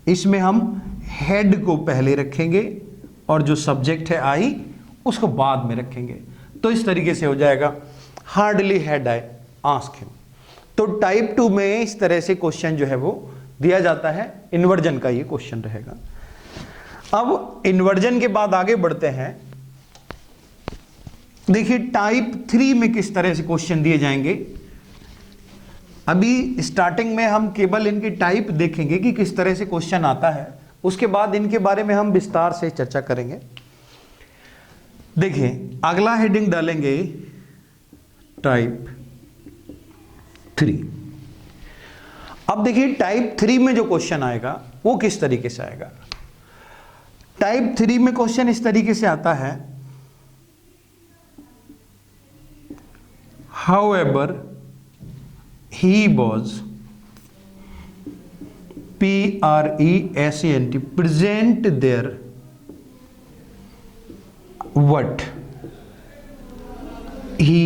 इसमें हम हेड को पहले रखेंगे और जो सब्जेक्ट है आई उसको बाद में रखेंगे। तो इस तरीके से हो जाएगा hardly had I asked him. तो टाइप 2 में इस तरह से क्वेश्चन जो है वो दिया जाता है। इन्वर्जन का ये क्वेश्चन रहेगा। अब इन्वर्जन के बाद आगे बढ़ते हैं। देखिए टाइप 3 में किस तरह से क्वेश्चन दिए जाएंगे। अभी स्टार्टिंग में हम केवल इनकी टाइप देखेंगे कि किस तरह से क्वेश्चन आता है, उसके बाद इनके बारे में हम विस्तार से चर्चा करेंगे। देखिए अगला हेडिंग डालेंगे टाइप 3। अब देखिए टाइप 3 में जो क्वेश्चन आएगा वो किस तरीके से आएगा। टाइप 3 में क्वेश्चन इस तरीके से आता है, however he was present present there what he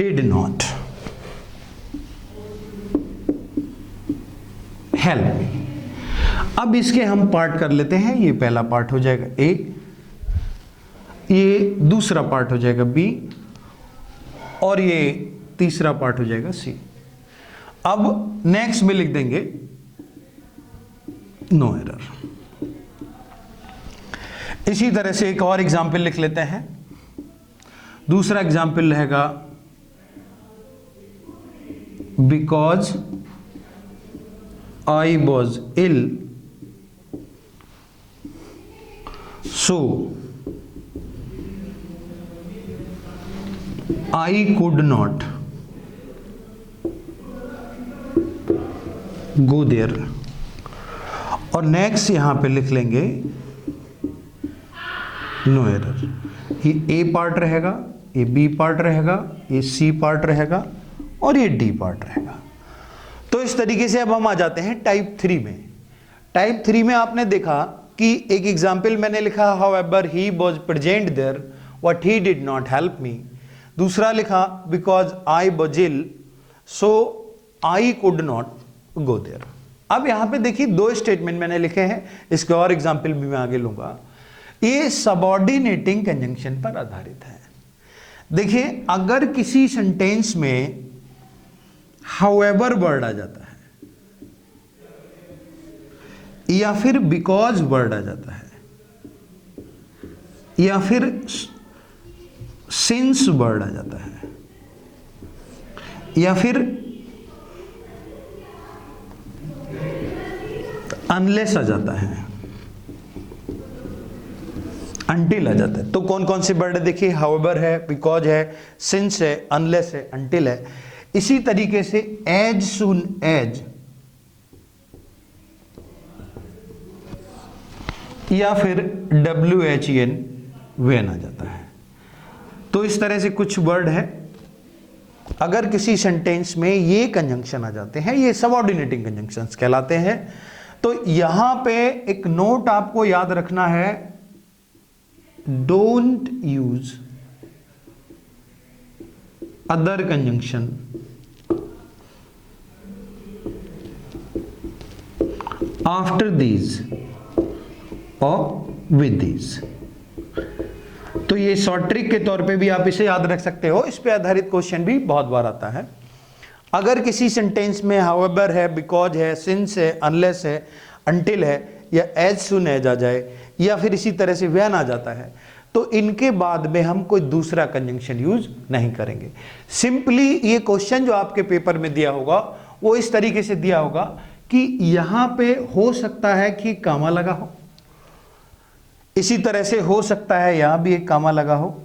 did not help me। अब इसके हम पार्ट कर लेते हैं। ये पहला पार्ट हो जाएगा ए, ये दूसरा पार्ट हो जाएगा बी, और ये तीसरा पार्ट हो जाएगा सी। अब नेक्स्ट में लिख देंगे नो एरर। इसी तरह से एक और एग्जाम्पल लिख लेते हैं। दूसरा एग्जाम्पल रहेगा because I was ill so I could not go there। और नेक्स्ट यहां पे लिख लेंगे नो एरर। ये ए पार्ट रहेगा, ये बी पार्ट रहेगा, ये सी पार्ट रहेगा और ये डी पार्ट रहेगा। तो इस तरीके से अब हम आ जाते हैं टाइप 3 में। टाइप 3 में आपने देखा कि एक एग्जाम्पल मैंने लिखा, however he was present there what he did not help me. दूसरा लिखा, because I was ill so I could not go there. अब यहां पे देखिए दो स्टेटमेंट मैंने लिखे हैं, इसके और एग्जाम्पल भी मैं आगे लूंगा। ये सबऑर्डिनेटिंग कंजंक्शन पर आधारित है। देखिए अगर किसी सेंटेंस में हाउएवर वर्ड आ जाता है या फिर बिकॉज वर्ड आ जाता है या फिर सिंस वर्ड आ जाता है या फिर अनलेस आ जाता है, अनटिल आ जाता है, तो कौन कौन से वर्ड है देखिए, हाउएवर है, बिकॉज है, सिंस है, अनलेस है, अनटिल है। इसी तरीके से एज सून एज या फिर WHEN व्हेन आ जाता है। तो इस तरह से कुछ वर्ड है, अगर किसी सेंटेंस में ये कंजंक्शन आ जाते हैं, ये सबऑर्डिनेटिंग कंजंक्शंस कहलाते हैं। तो यहां पे एक नोट आपको याद रखना है, don't use other conjunction after these और विद दीज। तो ये शॉर्ट ट्रिक के तौर पे भी आप इसे याद रख सकते हो, इस पे आधारित क्वेश्चन भी बहुत बार आता है। अगर किसी सेंटेंस में हाउएवर है, बिकॉज है, सिंस है, अनलेस है, अनटिल है या एज सून एज आ जाए या फिर इसी तरह से व्हेन आ जाता है, तो इनके बाद में हम कोई दूसरा कंजंक्शन यूज नहीं करेंगे। सिंपली ये क्वेश्चन जो आपके पेपर में दिया होगा वो इस तरीके से दिया होगा कि यहां पे हो सकता है कि कामा लगा हो, इसी तरह से हो सकता है यहां भी एक कामा लगा हो,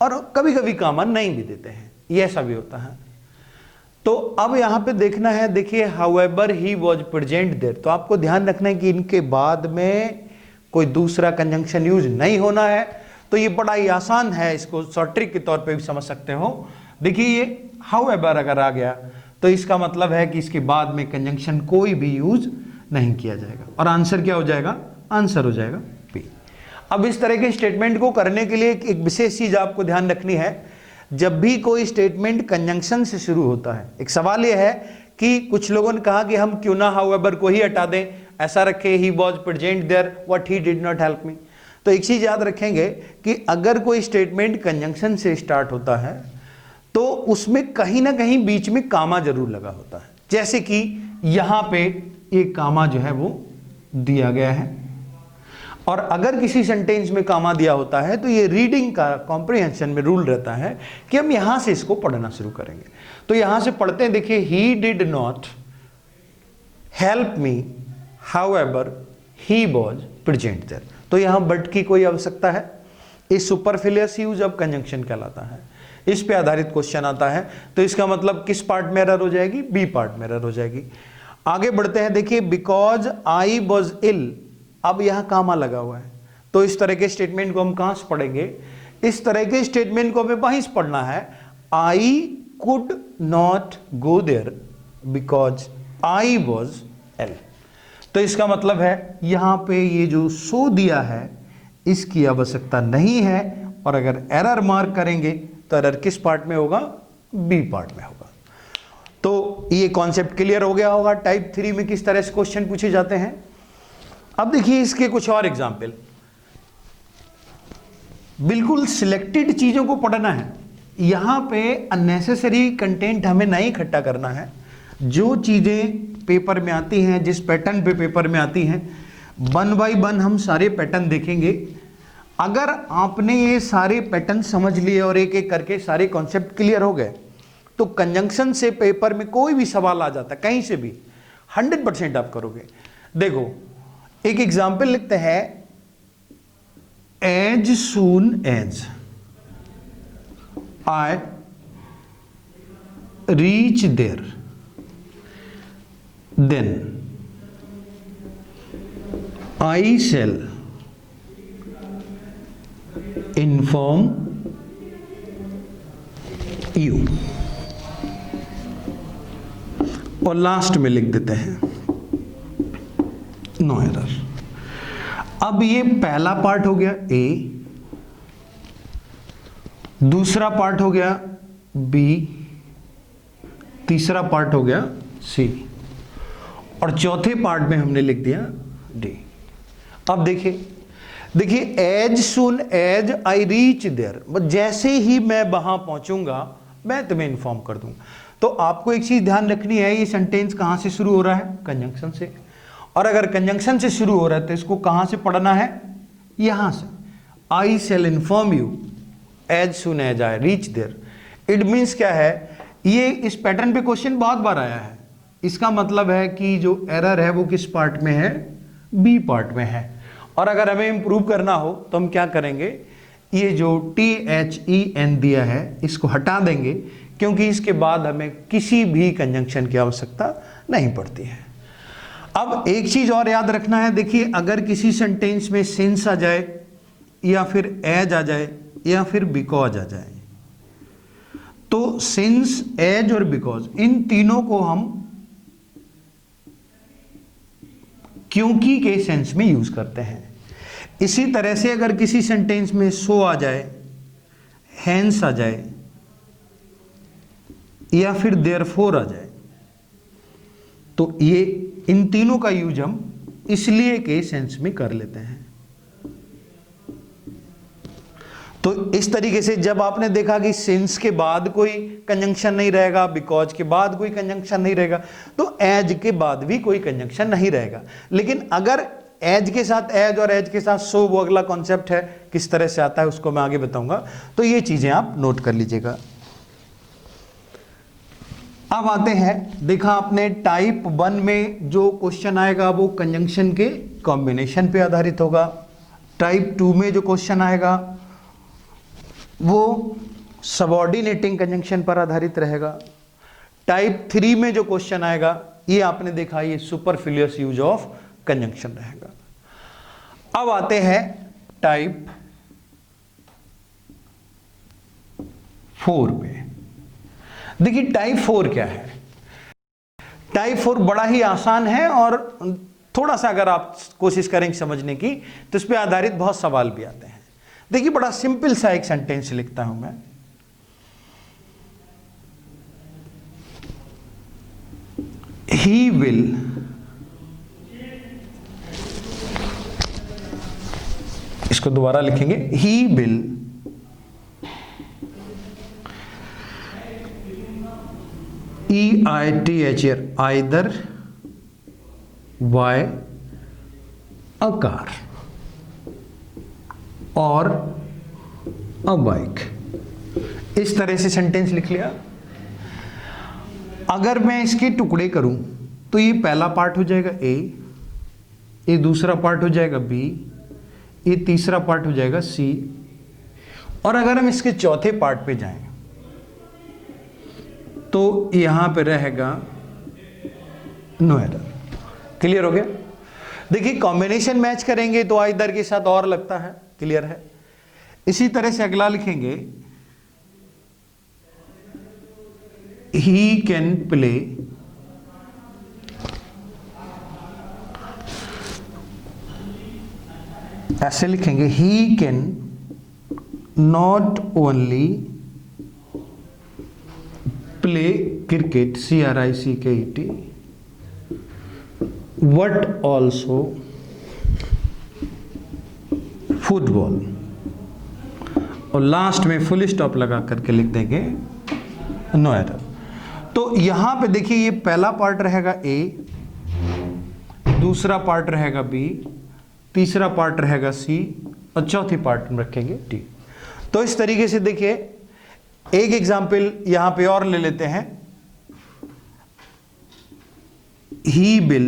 और कभी कभी कामा नहीं भी देते हैं, ये ऐसा भी होता है। तो अब यहां पे देखना है, देखिए however he was present there, तो आपको ध्यान रखना है कि इनके बाद में कोई दूसरा कंजंक्शन यूज नहीं होना है। तो ये बड़ा ही आसान है, इसको शॉर्ट ट्रिक के तौर पे भी समझ सकते हो। देखिए ये हाउएवर अगर आ गया तो इसका मतलब है कि इसके बाद में कंजंक्शन कोई भी यूज नहीं किया जाएगा, और आंसर क्या हो जाएगा, आंसर हो जाएगा बी। अब इस तरह के स्टेटमेंट को करने के लिए एक विशेष चीज आपको ध्यान रखनी है, जब भी कोई स्टेटमेंट कंजंक्शन से शुरू होता है, एक सवाल यह है कि कुछ लोगों ने कहा कि हम क्यों ना हाउएवर को ही हटा दें, ऐसा रखे he was present there what he did not help me. तो एक चीज याद रखेंगे कि अगर कोई स्टेटमेंट कंजंक्शन से स्टार्ट होता है तो उसमें कहीं ना कहीं बीच में कामा जरूर लगा होता है, जैसे कि यहां पे एक कामा जो है वो दिया गया है। और अगर किसी सेंटेंस में कामा दिया होता है तो ये रीडिंग का कॉम्प्रिहेंशन में रूल रहता है कि हम यहां से इसको पढ़ना शुरू करेंगे। तो यहां से पढ़ते हैं, देखिए he did not help me however he was present there. तो यहां बट की कोई आवश्यकता है, इस सुपरफ्लुअस यूज अब कंजंक्शन कहलाता है, इस पे आधारित क्वेश्चन आता है। तो इसका मतलब किस पार्ट में एरर हो जाएगी, बी पार्ट में एरर हो जाएगी। आगे बढ़ते हैं, देखिए बिकॉज आई वाज इल, अब यहां कामा लगा हुआ है, तो इस तरह के स्टेटमेंट को हम कहां से पढ़ेंगे, इस तरह के स्टेटमेंट को हमें वहीं से पढ़ना है। I could not go there because I was ill. तो इसका मतलब है यहां पे ये जो सो दिया है इसकी आवश्यकता नहीं है, और अगर एरर मार्क करेंगे तो एरर किस पार्ट में होगा, बी पार्ट में होगा। तो ये कॉन्सेप्ट क्लियर हो गया होगा टाइप 3 में किस तरह से क्वेश्चन पूछे जाते हैं। अब देखिए इसके कुछ और एग्जाम्पल, बिल्कुल सिलेक्टेड चीजों को पढ़ना है, यहां पे अननेसेसरी कंटेंट हमें नहीं इकट्ठा करना है। जो चीजें पेपर में आती हैं, जिस पैटर्न पे पेपर में आती हैं, 1 बाय 1 हम सारे पैटर्न देखेंगे। अगर आपने ये सारे पैटर्न समझ लिए और एक एक करके सारे कॉन्सेप्ट क्लियर हो गए, तो कंजंक्शन से पेपर में कोई भी सवाल आ जाता है कहीं से भी 100% आप करोगे। देखो एक एग्जाम्पल लिखते हैं, as soon as I reach there then I shall inform you। और लास्ट में लिख देते हैं नो एरर। अब ये पहला पार्ट हो गया ए, दूसरा पार्ट हो गया बी, तीसरा पार्ट हो गया सी, और चौथे पार्ट में हमने लिख दिया डी। अब देखिए as soon as I reach there, जैसे ही मैं वहां पहुंचूंगा मैं तुम्हें इन्फॉर्म कर दूंगा। तो आपको एक चीज ध्यान रखनी है, ये सेंटेंस कहां से शुरू हो रहा है? कंजंक्शन से। और अगर कंजंक्शन से शुरू हो रहा है तो इसको कहां से पढ़ना है? यहां से। I shall inform you as soon as I reach there. It means क्या है, ये इस पैटर्न पे क्वेश्चन बहुत बार आया है। इसका मतलब है कि जो एरर है वो किस पार्ट में है? बी पार्ट में है। और अगर हमें इंप्रूव करना हो तो हम क्या करेंगे, ये जो THEN दिया है इसको हटा देंगे, क्योंकि इसके बाद हमें किसी भी कंजंक्शन की आवश्यकता नहीं पड़ती है। अब एक चीज और याद रखना है, देखिए अगर किसी सेंटेंस में सिंस आ जाए या फिर एज आ जाए या फिर बिकॉज आ जाए, तो सिंस, एज और बिकॉज इन तीनों को हम क्योंकि के सेंस में यूज करते हैं। इसी तरह से अगर किसी सेंटेंस में सो आ जाए, हैंस आ जाए या फिर देयरफॉर आ जाए, तो ये इन तीनों का यूज हम इसलिए के सेंस में कर लेते हैं। तो इस तरीके से जब आपने देखा कि सिंस के बाद कोई कंजंक्शन नहीं रहेगा, बिकॉज के बाद कोई कंजंक्शन नहीं रहेगा, तो एज के बाद भी कोई कंजंक्शन नहीं रहेगा। लेकिन अगर एज के साथ एज और एज के साथ सो, वो अगला कॉन्सेप्ट है, किस तरह से आता है उसको मैं आगे बताऊंगा। तो ये चीजें आप नोट कर लीजिएगा। अब आते हैं, देखा आपने टाइप 1 में जो क्वेश्चन आएगा वो कंजंक्शन के कॉम्बिनेशन पे आधारित होगा। टाइप 2 में जो क्वेश्चन आएगा वो सबऑर्डिनेटिंग कंजंक्शन पर आधारित रहेगा। टाइप 3 में जो क्वेश्चन आएगा ये आपने देखा, ये सुपरफ्लुअस यूज ऑफ कंजंक्शन रहेगा। अब आते हैं टाइप 4 पे। देखिए टाइप 4 क्या है? टाइप 4 बड़ा ही आसान है और थोड़ा सा अगर आप कोशिश करेंगे समझने की तो इस पे आधारित बहुत सवाल भी आते हैं। देखिए बड़ा सिंपल सा एक सेंटेंस लिखता हूं मैं, ही विल इसको दोबारा लिखेंगे, he will EITHR either buy a car और a bike। इस तरह से सेंटेंस लिख लिया। अगर मैं इसके टुकड़े करूं तो ये पहला पार्ट हो जाएगा ए, ये दूसरा पार्ट हो जाएगा बी, ये तीसरा पार्ट हो जाएगा सी, और अगर हम इसके चौथे पार्ट पे जाएं तो यहां पे रहेगा नो एरर। क्लियर हो गया? देखिए कॉम्बिनेशन मैच करेंगे तो आइदर के साथ और लगता है, क्लियर है। इसी तरह से अगला लिखेंगे, ही कैन प्ले ऐसे लिखेंगे, he can not only play cricket CRICKET but also football. और लास्ट में फुल स्टॉप लगा करके लिख देंगे नो एरर। तो यहां पे देखिए ये पहला पार्ट रहेगा ए, दूसरा पार्ट रहेगा बी, तीसरा पार्ट रहेगा सी और चौथी पार्ट में रखेंगे डी। तो इस तरीके से देखिए एक एग्जाम्पल यहां पे और ले लेते हैं, ही will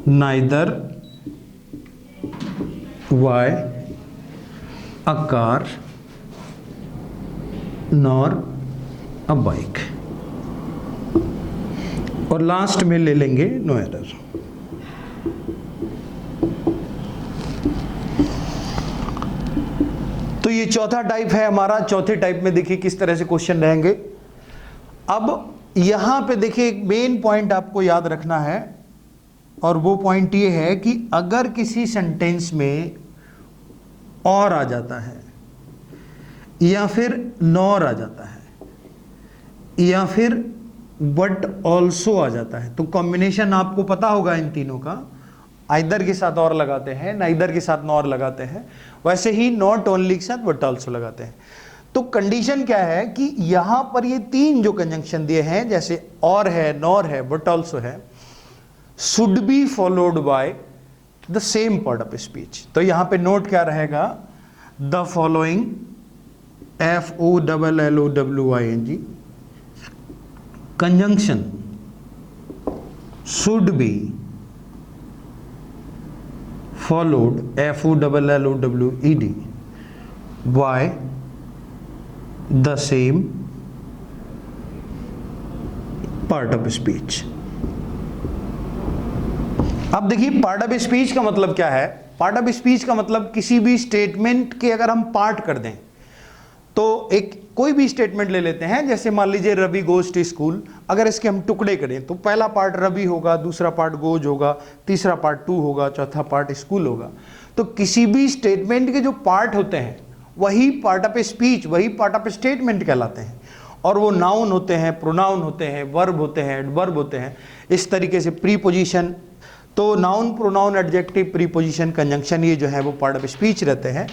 neither buy a car nor a bike, और लास्ट में ले लेंगे नो एरर। तो ये चौथा टाइप है हमारा। चौथे टाइप में देखिए किस तरह से क्वेश्चन रहेंगे। अब यहां पे देखिए एक मेन पॉइंट आपको याद रखना है, और वो पॉइंट ये है कि अगर किसी सेंटेंस में और आ जाता है या फिर नॉर आ जाता है या फिर बट ऑल्सो आ जाता है, तो कॉम्बिनेशन आपको पता होगा इन तीनों का, आइदर के साथ और लगाते हैं, नाइदर के साथ नॉर लगाते हैं, वैसे ही नॉट ओनली के साथ बट ऑल्सो लगाते हैं। तो कंडीशन क्या है कि यहां पर ये तीन जो कंजंक्शन दिए हैं, जैसे और है, नॉर है, बट ऑल्सो है, should be followed by the same part of speech. तो यहां पे नोट क्या रहेगा, the following FOLLOWING conjunction should be followed FOLLOWED by the same part of speech। अब देखिए पार्ट ऑफ स्पीच का मतलब क्या है। पार्ट ऑफ स्पीच का मतलब किसी भी स्टेटमेंट के अगर हम पार्ट कर दें, तो एक कोई भी स्टेटमेंट ले लेते हैं, जैसे मान लीजिए रवि गोज टू स्कूल, अगर इसके हम टुकड़े करें तो पहला पार्ट रवि होगा, दूसरा पार्ट गोज होगा, तीसरा पार्ट टू होगा, चौथा पार्ट स्कूल होगा। तो किसी भी स्टेटमेंट के जो पार्ट होते हैं वही पार्ट ऑफ स्पीच, वही पार्ट ऑफ स्टेटमेंट कहलाते हैं, और वो नाउन होते हैं, प्रोनाउन होते हैं, वर्ब होते हैं, एडवर्ब होते हैं, इस तरीके से प्रीपोजिशन। तो noun, pronoun, adjective, preposition, conjunction, ये जो है वो पार्ट ऑफ स्पीच रहते हैं।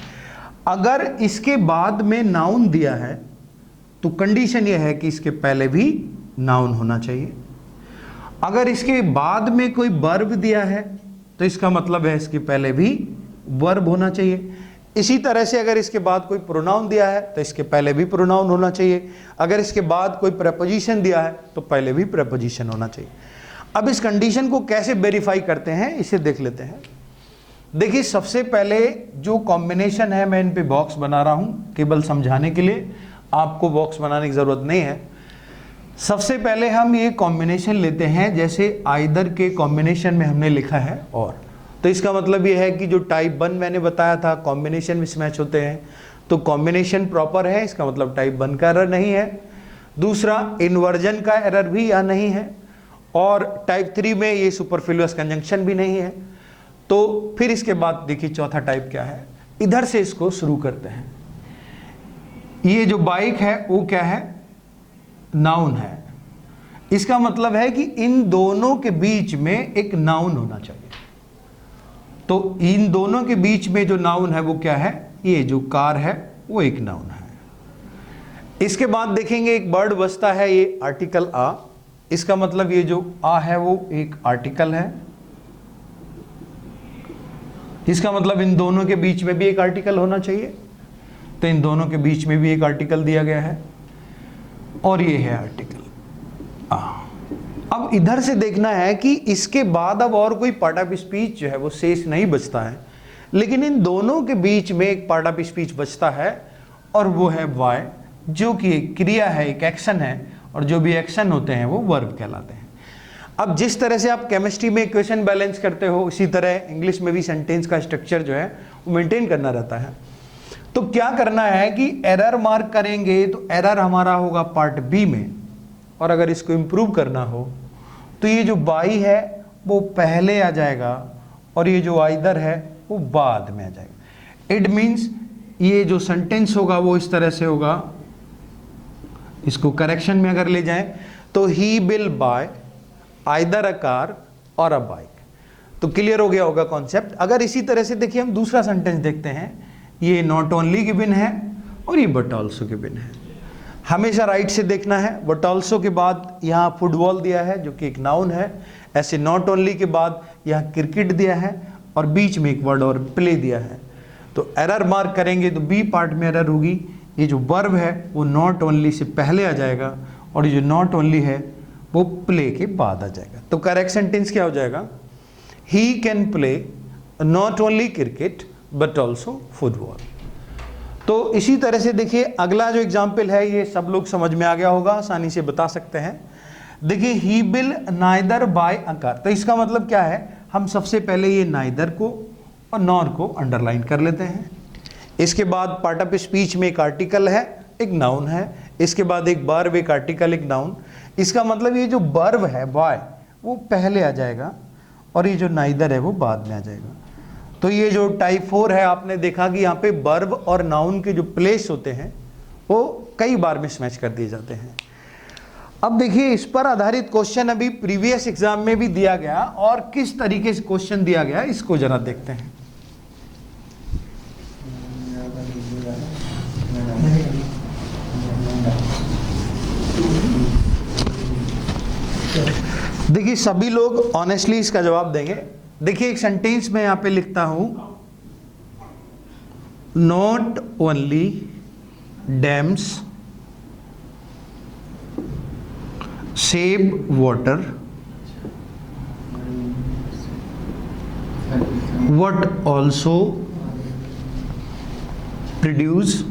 अगर इसके बाद में नाउन दिया है तो कंडीशन यह है कि इसके पहले भी नाउन होना चाहिए। अगर इसके बाद में कोई वर्ब दिया है तो इसका मतलब है इसके पहले भी वर्ब होना चाहिए। इसी तरह से अगर इसके बाद कोई प्रोनाउन दिया है तो इसके पहले भी प्रोनाउन होना चाहिए। अगर इसके बाद कोई प्रेपोजिशन दिया है तो पहले भी प्रेपोजिशन होना चाहिए। अब इस कंडीशन को कैसे वेरीफाई करते हैं इसे देख लेते हैं। देखिए सबसे पहले जो कॉम्बिनेशन है, मैं इन पे बॉक्स बना रहा हूं केवल समझाने के लिए, आपको बॉक्स बनाने की जरूरत नहीं है। सबसे पहले हम ये कॉम्बिनेशन लेते हैं, जैसे आइदर के कॉम्बिनेशन में हमने लिखा है और, तो इसका मतलब ये है कि जो टाइप 1 मैंने बताया था कॉम्बिनेशन मिसमैच होते हैं, तो कॉम्बिनेशन प्रॉपर है, इसका मतलब टाइप 1 का एरर नहीं है। दूसरा, इन्वर्जन का एरर भी यहाँ नहीं है, और टाइप 3 में ये सुपरफ्लुअस कंजंक्शन भी नहीं है। तो फिर इसके बाद देखिए चौथा टाइप क्या है, इधर से इसको शुरू करते हैं। ये जो बाइक है वो क्या है, नाउन है। इसका मतलब है कि इन दोनों के बीच में एक नाउन होना चाहिए। तो इन दोनों के बीच में जो नाउन है वो क्या है, ये जो कार है वो एक नाउन है। इसके बाद देखेंगे एक वर्ड बचता है, ये आर्टिकल आ। इसका मतलब ये जो आ है वो एक आर्टिकल है। इसका मतलब इन दोनों के बीच में भी एक आर्टिकल होना चाहिए, तो इन दोनों के बीच में भी एक आर्टिकल दिया गया है, और ये है आर्टिकल आ। अब इधर से देखना है कि इसके बाद अब और कोई पार्ट ऑफ स्पीच जो है वो शेष नहीं बचता है, लेकिन इन दोनों के बीच में एक पार्ट ऑफ स्पीच बचता है, और वो है वाई, जो कि एक क्रिया है, एक एक्शन है, और जो भी एक्शन होते हैं वो वर्ब कहलाते हैं। अब जिस तरह से आप केमिस्ट्री में इक्वेशन बैलेंस करते हो, इसी तरह इंग्लिश में भी सेंटेंस का स्ट्रक्चर जो है वो मेंटेन करना रहता है। तो क्या करना है कि एरर मार्क करेंगे, तो एरर हमारा होगा पार्ट बी में, और अगर इसको इम्प्रूव करना हो तो ये जो बाई है वो पहले आ जाएगा, और ये जो आइदर है वो बाद में आ जाएगा। इट मीन्स ये जो सेंटेंस होगा वो इस तरह से होगा, इसको करेक्शन में अगर ले जाएं तो he will buy either a car और अ बाइक। तो क्लियर हो गया होगा कॉन्सेप्ट। अगर इसी तरह से देखिए हम दूसरा सेंटेंस देखते हैं, ये नॉट ओनली गिवन है और ये बट ऑल्सो गिवन है। हमेशा राइट से देखना है। बट ऑल्सो के बाद यहाँ फुटबॉल दिया है जो कि एक नाउन है, ऐसे नॉट ओनली के बाद यहाँ क्रिकेट दिया है, और बीच में एक वर्ड और प्ले दिया है। तो एरर मार्क करेंगे तो बी पार्ट में एरर होगी। ये जो वर्ब है वो नॉट ओनली से पहले आ जाएगा, और ये जो नॉट ओनली है वो प्ले के बाद आ जाएगा। तो करेक्ट सेंटेंस क्या हो जाएगा, he can play not only cricket but also football. तो इसी तरह से देखिए अगला जो एग्जाम्पल है ये सब लोग समझ में आ गया होगा, आसानी से बता सकते हैं। देखिए he will neither buy a car. तो इसका मतलब क्या है, हम सबसे पहले ये नाइदर को और नॉर को अंडरलाइन कर लेते हैं। इसके बाद पार्ट ऑफ स्पीच में एक आर्टिकल है, एक नाउन है, इसके बाद एक वर्ब, एक आर्टिकल, एक नाउन। इसका मतलब ये जो वर्ब है बॉय वो पहले आ जाएगा और ये जो नाइदर है वो बाद में आ जाएगा। तो ये जो टाइप 4 है, आपने देखा कि यहाँ पे वर्ब और नाउन के जो प्लेस होते हैं वो कई बार मिसमैच कर दिए जाते हैं। अब देखिए इस पर आधारित क्वेश्चन अभी प्रीवियस एग्जाम में भी दिया गया, और किस तरीके से क्वेश्चन दिया गया इसको जरा देखते हैं। देखिए सभी लोग ऑनेस्टली इसका जवाब देंगे। देखिए एक सेंटेंस में यहां पे लिखता हूं, not only dams save water but also produce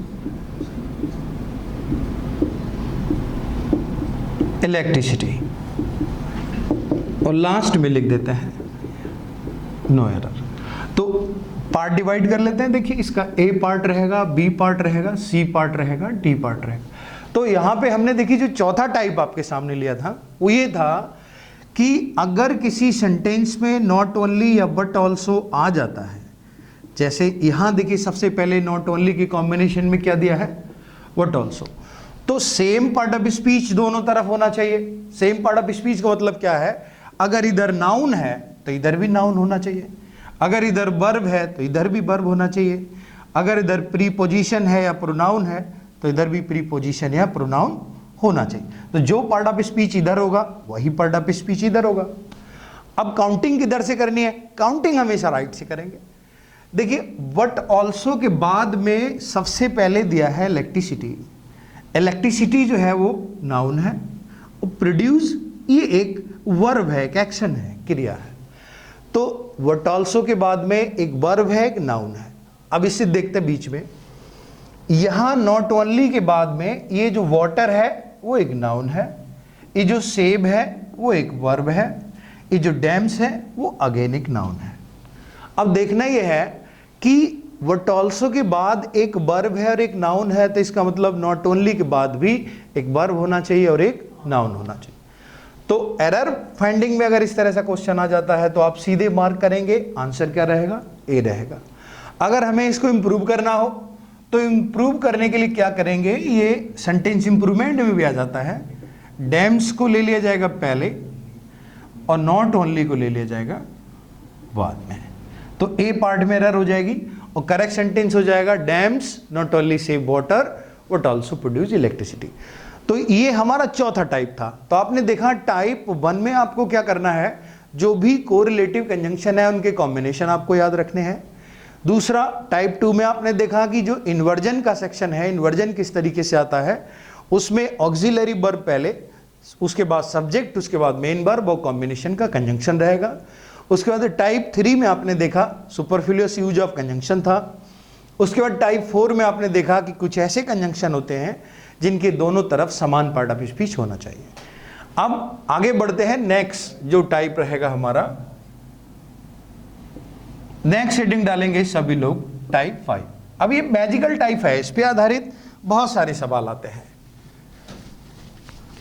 electricity, और लास्ट में लिख देते हैं नो एरर। तो पार्ट डिवाइड कर लेते हैं। देखिए इसका ए पार्ट रहेगा, बी पार्ट रहेगा, सी पार्ट रहेगा, डी पार्ट रहेगा। तो यहां पे हमने देखिए जो चौथा टाइप आपके सामने लिया था वो ये था कि अगर किसी सेंटेंस में नॉट ओनली या बट ऑल्सो आ जाता है, जैसे यहां देखिए सबसे पहले नॉट ओनली की कॉम्बिनेशन में क्या दिया है, बट ऑल्सो, तो सेम पार्ट ऑफ स्पीच दोनों तरफ होना चाहिए। सेम पार्ट ऑफ स्पीच का मतलब क्या है, अगर इधर नाउन है तो इधर भी नाउन होना चाहिए, अगर इधर वर्ब है तो इधर भी वर्ब होना चाहिए, अगर इधर प्रीपोजिशन है या प्रोनाउन है तो इधर भी प्रीपोजिशन या प्रोनाउन होना चाहिए। तो जो पार्ट ऑफ स्पीच इधर होगा वही पार्ट ऑफ स्पीच इधर होगा। अब काउंटिंग किधर से करनी है, काउंटिंग हमेशा राइट से करेंगे। देखिए बट ऑल्सो के बाद में सबसे पहले दिया है इलेक्ट्रिसिटी। इलेक्ट्रिसिटी जो है वो नाउन है, प्रोड्यूस ये एक वर्ब है, एक एक्शन है, क्रिया है। तो बट ऑल्सो के बाद में एक वर्ब है, एक नाउन है। अब इससे देखते हैं बीच में, यहां नॉट ओनली के बाद में ये जो वाटर है वो एक नाउन है, ये जो सेब है वो एक वर्ब है, ये जो डैम्स है वो अगेन एक नाउन है। अब देखना ये है कि बट ऑल्सो के बाद एक वर्ब है और एक नाउन है, तो इसका मतलब नॉट ओनली के बाद भी एक वर्ब होना चाहिए और एक नाउन होना चाहिए। तो एरर फाइंडिंग में अगर इस तरह से क्वेश्चन आ जाता है तो आप सीधे मार्क करेंगे, आंसर क्या रहेगा, ए रहेगा। अगर हमें इसको इंप्रूव करना हो तो इंप्रूव करने के लिए क्या करेंगे, ये सेंटेंस इंप्रूवमेंट में भी आ जाता है, डैम्स को ले लिया जाएगा पहले और नॉट ओनली को ले लिया जाएगा बाद में, तो ए पार्ट में एरर हो जाएगी और करेक्ट सेंटेंस हो जाएगा dams not only save water but also produce electricity. तो ये हमारा चौथा टाइप था। तो आपने देखा टाइप 1 में आपको क्या करना है, जो भी कोरिलेटिव कंजंक्शन है उनके कॉम्बिनेशन आपको याद रखने हैं। दूसरा टाइप 2 में आपने देखा कि जो इन्वर्जन का सेक्शन है, इन्वर्जन किस तरीके से आता है, उसमें ऑक्सिलरी वर्ब पहले, उसके बाद सब्जेक्ट, उसके बाद मेन वर्ब और कॉम्बिनेशन का कंजंक्शन रहेगा। उसके बाद टाइप 3 में आपने देखा सुपरफ्लुअस यूज ऑफ कंजंक्शन था। उसके बाद टाइप 4 में आपने देखा कि कुछ ऐसे कंजंक्शन होते हैं जिनके दोनों तरफ समान पार्ट ऑफ स्पीच होना चाहिए। अब आगे बढ़ते हैं, नेक्स्ट जो टाइप रहेगा हमारा, नेक्स्ट हेडिंग डालेंगे सभी लोग टाइप 5। अब ये मैजिकल टाइप है, इस पे आधारित बहुत सारे सवाल आते हैं।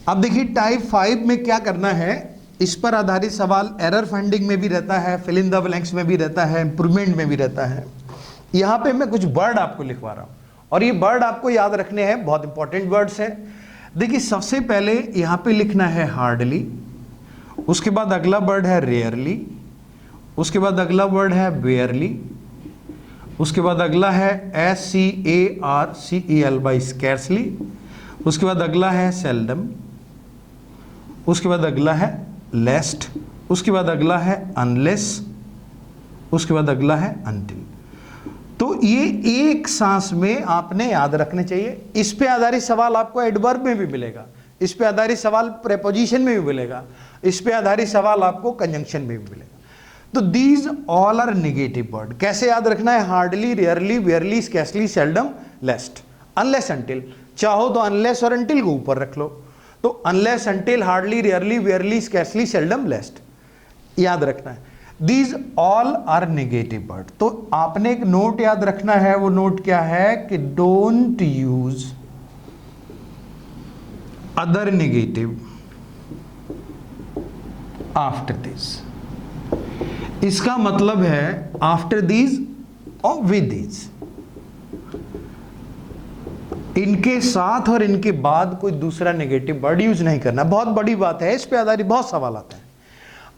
अब देखिए टाइप 5 में क्या करना है, इस पर आधारित सवाल एरर फाइंडिंग में भी रहता है, फिल इन द ब्लैंक्स में भी रहता है, इंप्रूवमेंट में भी रहता है। यहां पे मैं कुछ वर्ड आपको लिखवा रहा हूं और ये वर्ड आपको याद रखने हैं, बहुत इंपॉर्टेंट वर्ड्स हैं। देखिए सबसे पहले यहां पे लिखना है हार्डली, उसके बाद अगला वर्ड है रेयरली, उसके बाद अगला वर्ड है बेयरली, उसके बाद अगला है SCARCEL स्कैर्सली, उसके बाद अगला है सेल्डम, उसके बाद अगला है लेस्ट, उसके बाद अगला है अनलेस, उसके बाद अगला है अनटिल। तो ये एक सांस में आपने याद रखने चाहिए। इस पे आधारित सवाल आपको एडवर्ब में भी मिलेगा, इस पे आधारित सवाल प्रेपोजिशन में भी मिलेगा, इस पे आधारित सवाल आपको कंजंक्शन में भी मिलेगा। तो these all are negative word. कैसे याद रखना है, hardly, rarely, barely, scarcely, seldom, lest, unless, until. चाहो तो अनलेस और अनटिल को ऊपर रख लो, तो unless, until, hardly, rarely, barely, scarcely, seldom, lest याद रखना है। These all are negative word. तो आपने एक नोट याद रखना है, वो नोट क्या है कि don't use other negative after this, इसका मतलब है आफ्टर दीज और विद दीज, इनके साथ और इनके बाद कोई दूसरा नेगेटिव वर्ड यूज नहीं करना। बहुत बड़ी बात है, इस पे आधारित बहुत सवाल आते हैं।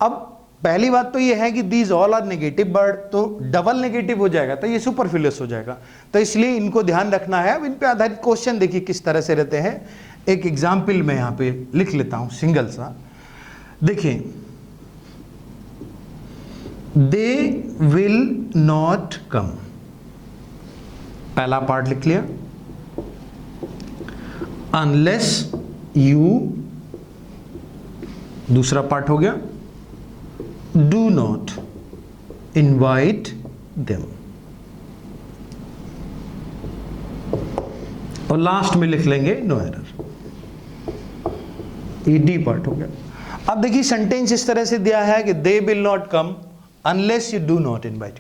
अब पहली बात तो ये है कि these all are negative word, तो डबल नेगेटिव हो जाएगा तो ये सुपरफ्लुअस हो जाएगा, तो इसलिए इनको ध्यान रखना है। अब इन पे आधारित क्वेश्चन देखिए किस तरह से रहते हैं। एक एग्जाम्पल मैं यहां पे लिख लेता हूं सिंगल सा, देखिए दे विल नॉट कम, पहला पार्ट लिख लिया, अनलेस यू, दूसरा पार्ट हो गया डू नॉट इनवाइट देम, और लास्ट में लिख लेंगे नो एरर, ये डी पार्ट हो गया। अब देखिए सेंटेंस इस तरह से दिया है कि they will not come unless you do not invite.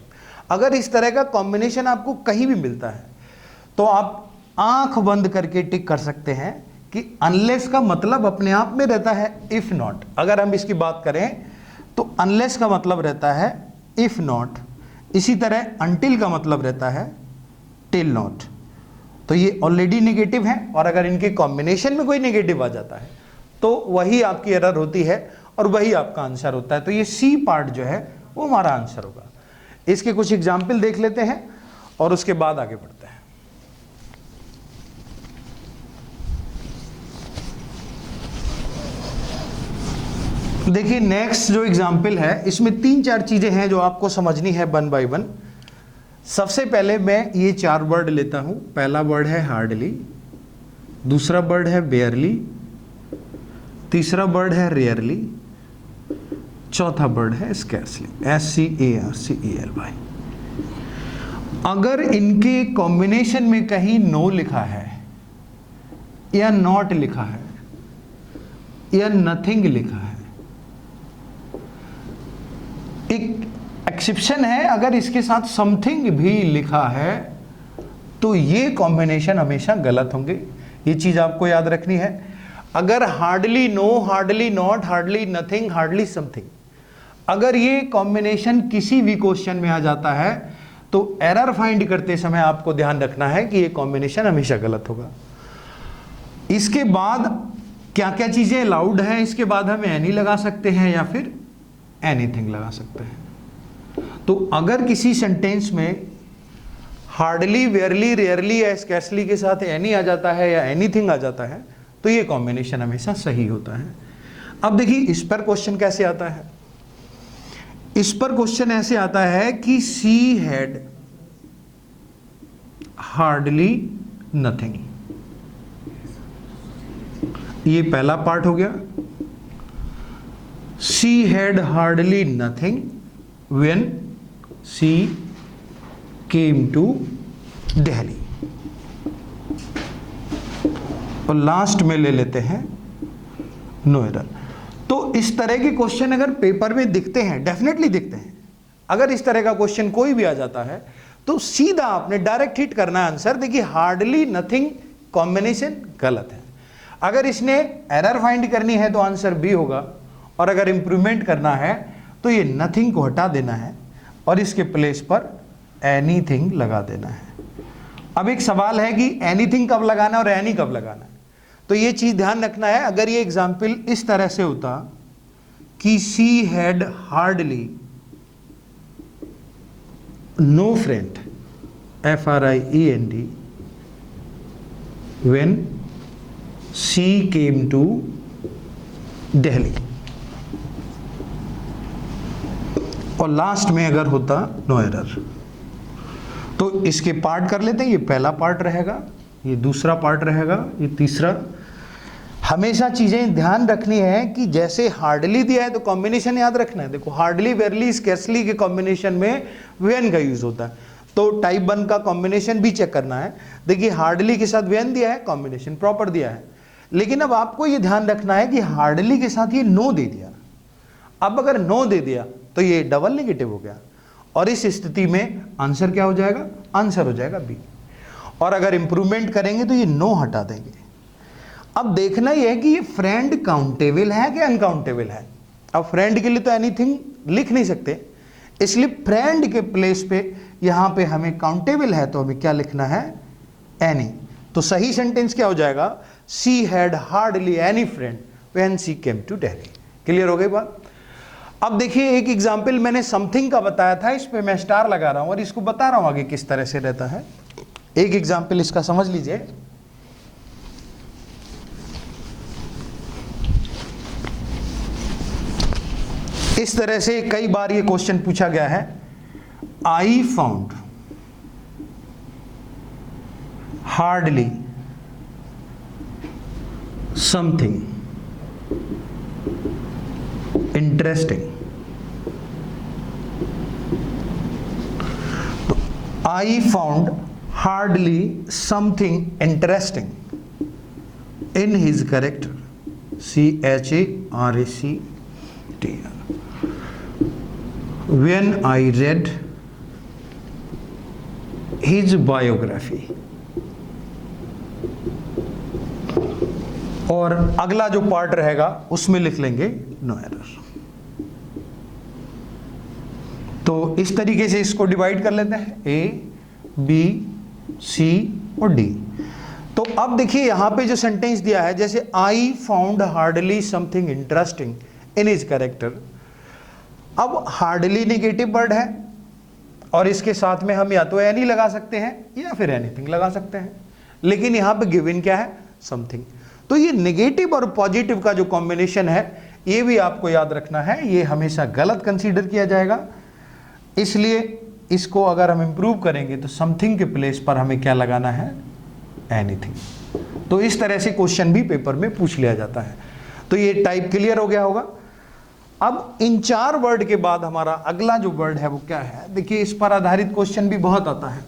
अगर इस तरह का कॉम्बिनेशन आपको कहीं भी मिलता है तो आप आंख बंद करके टिक कर सकते हैं कि अनलेस का मतलब अपने आप में रहता है इफ नॉट। अगर हम इसकी बात करें तो अनलेस का मतलब रहता है इफ नॉट, इसी तरह अनटिल का मतलब रहता है टिल नॉट। तो ये ऑलरेडी नेगेटिव है, और अगर इनके कॉम्बिनेशन में कोई नेगेटिव आ जाता है तो वही आपकी एरर होती है और वही आपका आंसर होता है। तो ये सी पार्ट जो है वो हमारा आंसर होगा। इसके कुछ एग्जाम्पल देख लेते हैं और उसके बाद आगे बढ़ते हैं। देखिए नेक्स्ट जो एग्जाम्पल है इसमें 3-4 चीजें हैं जो आपको समझनी है वन बाय वन। सबसे पहले मैं ये 4 वर्ड लेता हूं। पहला वर्ड है हार्डली, दूसरा वर्ड है बेयरली, तीसरा वर्ड है रेयरली, चौथा वर्ड है स्कैर्सली, SCARCELY। अगर इनके कॉम्बिनेशन में कहीं नो लिखा है या नॉट लिखा है या नथिंग लिखा है, एक एक्सेप्शन है, अगर इसके साथ समथिंग भी लिखा है तो ये कॉम्बिनेशन हमेशा गलत होंगे। ये चीज आपको याद रखनी है। अगर hardly no, hardly not, hardly nothing, hardly something, अगर ये कॉम्बिनेशन किसी भी क्वेश्चन में आ जाता है तो एरर फाइंड करते समय आपको ध्यान रखना है कि ये कॉम्बिनेशन हमेशा गलत होगा। इसके बाद क्या क्या चीजें अलाउड हैं, इसके बाद हम एनी लगा सकते हैं या फिर एनीथिंग लगा सकते हैं। तो अगर किसी सेंटेंस में हार्डली, वेयरली, रेयरली या स्कैर्सली के साथ एनी आ जाता है या एनीथिंग आ जाता है तो ये कॉम्बिनेशन हमेशा सही होता है। अब देखिए इस पर क्वेश्चन कैसे आता है। इस पर क्वेश्चन ऐसे आता है कि सी हैड हार्डली नथिंग, ये पहला पार्ट हो गया। She had hardly nothing when she came to Delhi, और लास्ट में ले लेते हैं नो एरर। तो इस तरह के क्वेश्चन अगर पेपर में दिखते हैं, डेफिनेटली दिखते हैं, अगर इस तरह का क्वेश्चन कोई भी आ जाता है तो सीधा आपने डायरेक्ट हिट करना है आंसर। देखिए हार्डली नथिंग कॉम्बिनेशन गलत है। अगर इसने एरर फाइंड करनी है तो आंसर बी होगा, और अगर इंप्रूवमेंट करना है तो ये नथिंग को हटा देना है और इसके प्लेस पर एनीथिंग लगा देना है। अब एक सवाल है कि एनीथिंग कब लगाना और एनी कब लगाना है, तो ये चीज ध्यान रखना है। अगर ये एग्जाम्पल इस तरह से होता कि she had hardly no friend, FRIEND, when she came to Delhi, और लास्ट में अगर होता नो एरर। तो इसके पार्ट कर लेते हैं। ये पहला पार्ट रहेगा, ये दूसरा पार्ट रहेगा, ये तीसरा। हमेशा चीजें ध्यान रखनी है कि जैसे हार्डली दिया है तो कॉम्बिनेशन याद रखना है। देखो हार्डली, वेयरली, स्कैर्सली के कॉम्बिनेशन में व्हेन का यूज होता है, तो टाइप 1 का कॉम्बिनेशन भी चेक करना है। देखिए हार्डली के साथ व्हेन दिया है, कॉम्बिनेशन प्रॉपर दिया है, लेकिन अब आपको ये ध्यान रखना है कि हार्डली के साथ ये नो दे दिया। अब अगर नो दे दिया तो ये डबल नेगेटिव हो गया, और इस स्थिति में आंसर क्या हो जाएगा, आंसर हो जाएगा बी। और अगर इंप्रूवमेंट करेंगे तो ये नो हटा देंगे। अब देखना यह है कि ये फ्रेंड काउंटेबल है कि अनकाउंटेबल है। अब फ्रेंड के लिए तो एनीथिंग लिख नहीं सकते, इसलिए फ्रेंड के प्लेस पे यहां पे हमें काउंटेबल है तो हमें क्या लिखना है, एनी। तो सही सेंटेंस क्या हो जाएगा, she had hardly any friend when she came to Delhi. Clear हो गई बात। अब देखिए एक एग्जाम्पल मैंने समथिंग का बताया था, इस पे मैं स्टार लगा रहा हूं और इसको बता रहा हूं आगे किस तरह से रहता है। एक एग्जाम्पल इसका समझ लीजिए। इस तरह से कई बार ये क्वेश्चन पूछा गया है, I found hardly something interesting. तो I found hardly something interesting in his character, CHARACTER, when I read his biography। और अगला जो पार्ट रहेगा उसमें लिख लेंगे नो एरर। तो इस तरीके से इसको डिवाइड कर लेते हैं, A, B, C और D। तो अब देखिए यहां पे जो सेंटेंस दिया है, जैसे आई found hardly something interesting in his character. अब हार्डली नेगेटिव वर्ड है और इसके साथ में हम या तो एनी लगा सकते हैं या फिर एनीथिंग लगा सकते हैं, लेकिन यहां पे गिवन क्या है, समथिंग। तो ये नेगेटिव और पॉजिटिव का जो कॉम्बिनेशन है ये भी आपको याद रखना है, ये हमेशा गलत कंसीडर किया जाएगा। इसलिए इसको अगर हम इंप्रूव करेंगे तो समथिंग के प्लेस पर हमें क्या लगाना है, एनीथिंग। तो इस तरह से क्वेश्चन भी पेपर में पूछ लिया जाता है। तो ये टाइप क्लियर हो गया होगा। अब इन 4 वर्ड के बाद हमारा अगला जो वर्ड है वो क्या है, देखिए इस पर आधारित क्वेश्चन भी बहुत आता है।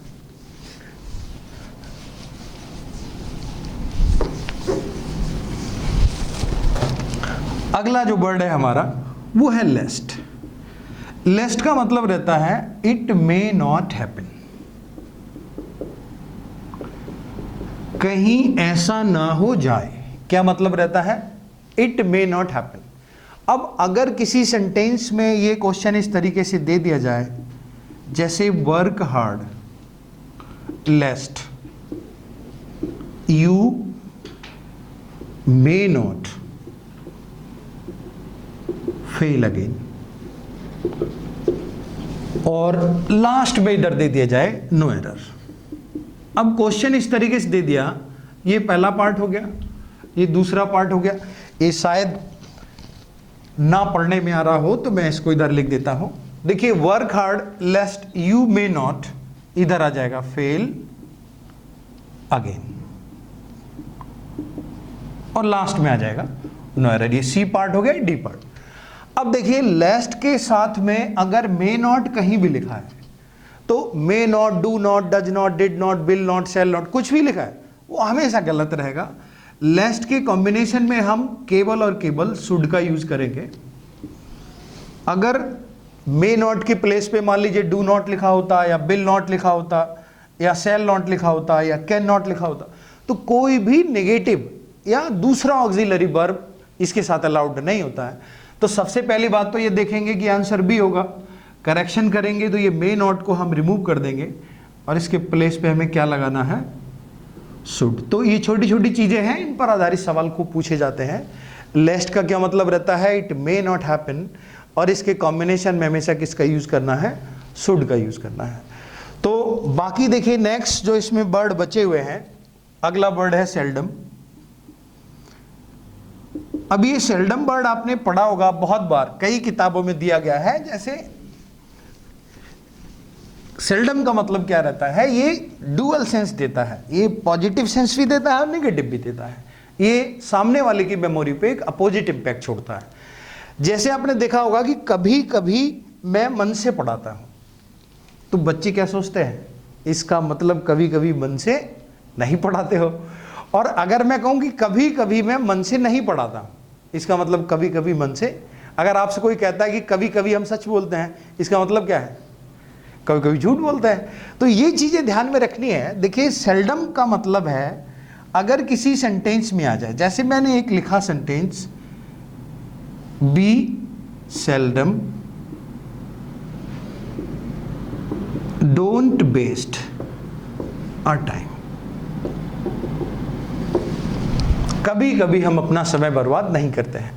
अगला जो वर्ड है हमारा वो है लेस्ट। लेस्ट का मतलब रहता है इट मे नॉट हैपन, कहीं ऐसा ना हो जाए। क्या मतलब रहता है, इट मे नॉट हैपन। अब अगर किसी सेंटेंस में ये क्वेश्चन इस तरीके से दे दिया जाए, जैसे work hard लेस्ट you may not fail again, और लास्ट में इधर दे दिया जाए नो एरर। अब क्वेश्चन इस तरीके से दे दिया, ये पहला पार्ट हो गया, ये दूसरा पार्ट हो गया। ये शायद ना पढ़ने में आ रहा हो तो मैं इसको इधर लिख देता हूं। देखिए work hard लेस्ट you may not, इधर आ जाएगा फेल अगेन, और लास्ट में आ जाएगा नो एरर। ये सी पार्ट हो गया, डी पार्ट। अब देखिए लेस्ट के साथ में अगर मे नॉट कहीं भी लिखा है तो may not, do not, does not, did not, will not, shall not, कुछ भी लिखा है वो हमेशा गलत रहेगा। लेस्ट के कॉम्बिनेशन में हम केवल और केवल शुड का यूज करेंगे। अगर मे नॉट के प्लेस पे मान लीजिए डू नॉट लिखा होता, या विल नॉट लिखा होता, या शैल नॉट लिखा होता, या कैन नॉट लिखा होता, तो कोई भी नेगेटिव या दूसरा ऑक्सिलरी वर्ब इसके साथ अलाउड नहीं होता है। तो सबसे पहली बात तो ये देखेंगे कि आंसर बी होगा। करेक्शन करेंगे तो ये मे नॉट को हम रिमूव कर देंगे और इसके प्लेस पे हमें क्या लगाना है, शुड। तो ये छोटी छोटी चीजें हैं, इन पर आधारित सवाल को पूछे जाते हैं। लेस्ट का क्या मतलब रहता है, इट मे नॉट हैपन, और इसके कॉम्बिनेशन में हमेशा किसका यूज करना है, शुड का यूज करना है। तो बाकी देखिए नेक्स्ट जो इसमें वर्ड बचे हुए हैं, अगला वर्ड है सेल्डम। अब ये सेल्डम वर्ड आपने पढ़ा होगा बहुत बार, कई किताबों में दिया गया है। जैसे सेल्डम का मतलब क्या रहता है, ये डुअल सेंस देता है, ये पॉजिटिव सेंस भी देता है और नेगेटिव भी देता है। ये सामने वाले की मेमोरी पे एक अपोजिट इंपैक्ट छोड़ता है। जैसे आपने देखा होगा कि कभी कभी मैं मन से पढ़ाता हूं, तो बच्चे क्या सोचते हैं, इसका मतलब कभी कभी मन से नहीं पढ़ाते हो। और अगर मैं कहूं कि कभी कभी मैं मन से नहीं पढ़ाता, इसका मतलब कभी कभी मन से। अगर आपसे कोई कहता है कि कभी कभी हम सच बोलते हैं, इसका मतलब क्या है, कभी कभी झूठ बोलते हैं। तो ये चीजें ध्यान में रखनी है। देखिए सेल्डम का मतलब है अगर किसी सेंटेंस में आ जाए, जैसे मैंने एक लिखा sentence, we seldom don't waste a time. कभी कभी हम अपना समय बर्बाद नहीं करते हैं।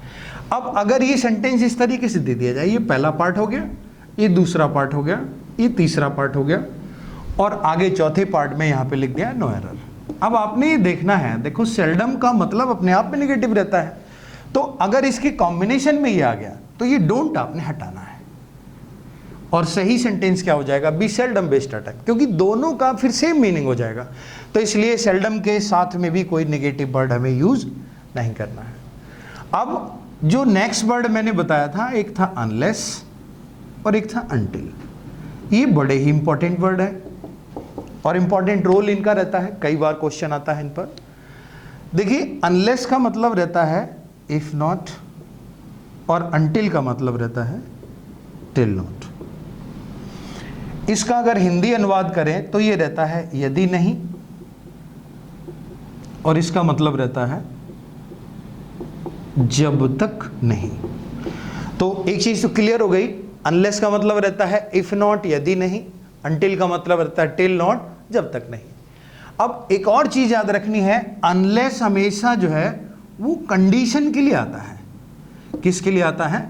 अब अगर ये सेंटेंस इस तरीके से दे दिया जाए, ये पहला पार्ट हो गया, ये दूसरा पार्ट हो गया, ये तीसरा पार्ट हो गया, और आगे चौथे पार्ट में यहां पे लिख दिया नो एरर। अब आपने ये देखना है, देखो सेल्डम का मतलब अपने आप में नेगेटिव रहता है, तो अगर इसके कॉम्बिनेशन में ये आ गया तो ये डोंट आपने हटाना है, और सही सेंटेंस क्या हो जाएगा, we seldom waste a time, क्योंकि दोनों का फिर सेम मीनिंग हो जाएगा। तो इसलिए सेल्डम के साथ में भी कोई नेगेटिव वर्ड हमें यूज नहीं करना है। अब जो नेक्स्ट वर्ड मैंने बताया था, एक था अनलेस और एक था अनटिल। ये बड़े ही इंपॉर्टेंट वर्ड है और इंपॉर्टेंट रोल इनका रहता है, कई बार क्वेश्चन आता है इन पर। देखिए अनलेस का मतलब रहता है इफ नॉट, और अनटिल का मतलब रहता है टिल नॉट। इसका अगर हिंदी अनुवाद करें तो ये रहता है यदि नहीं, और इसका मतलब रहता है जब तक नहीं। तो एक चीज तो क्लियर हो गई, अनलेस का मतलब रहता है इफ नॉट यदि नहीं, अनटिल का मतलब रहता है टिल नॉट जब तक नहीं। अब एक और चीज याद रखनी है, अनलेस हमेशा जो है वो कंडीशन के लिए आता है। किसके लिए आता है,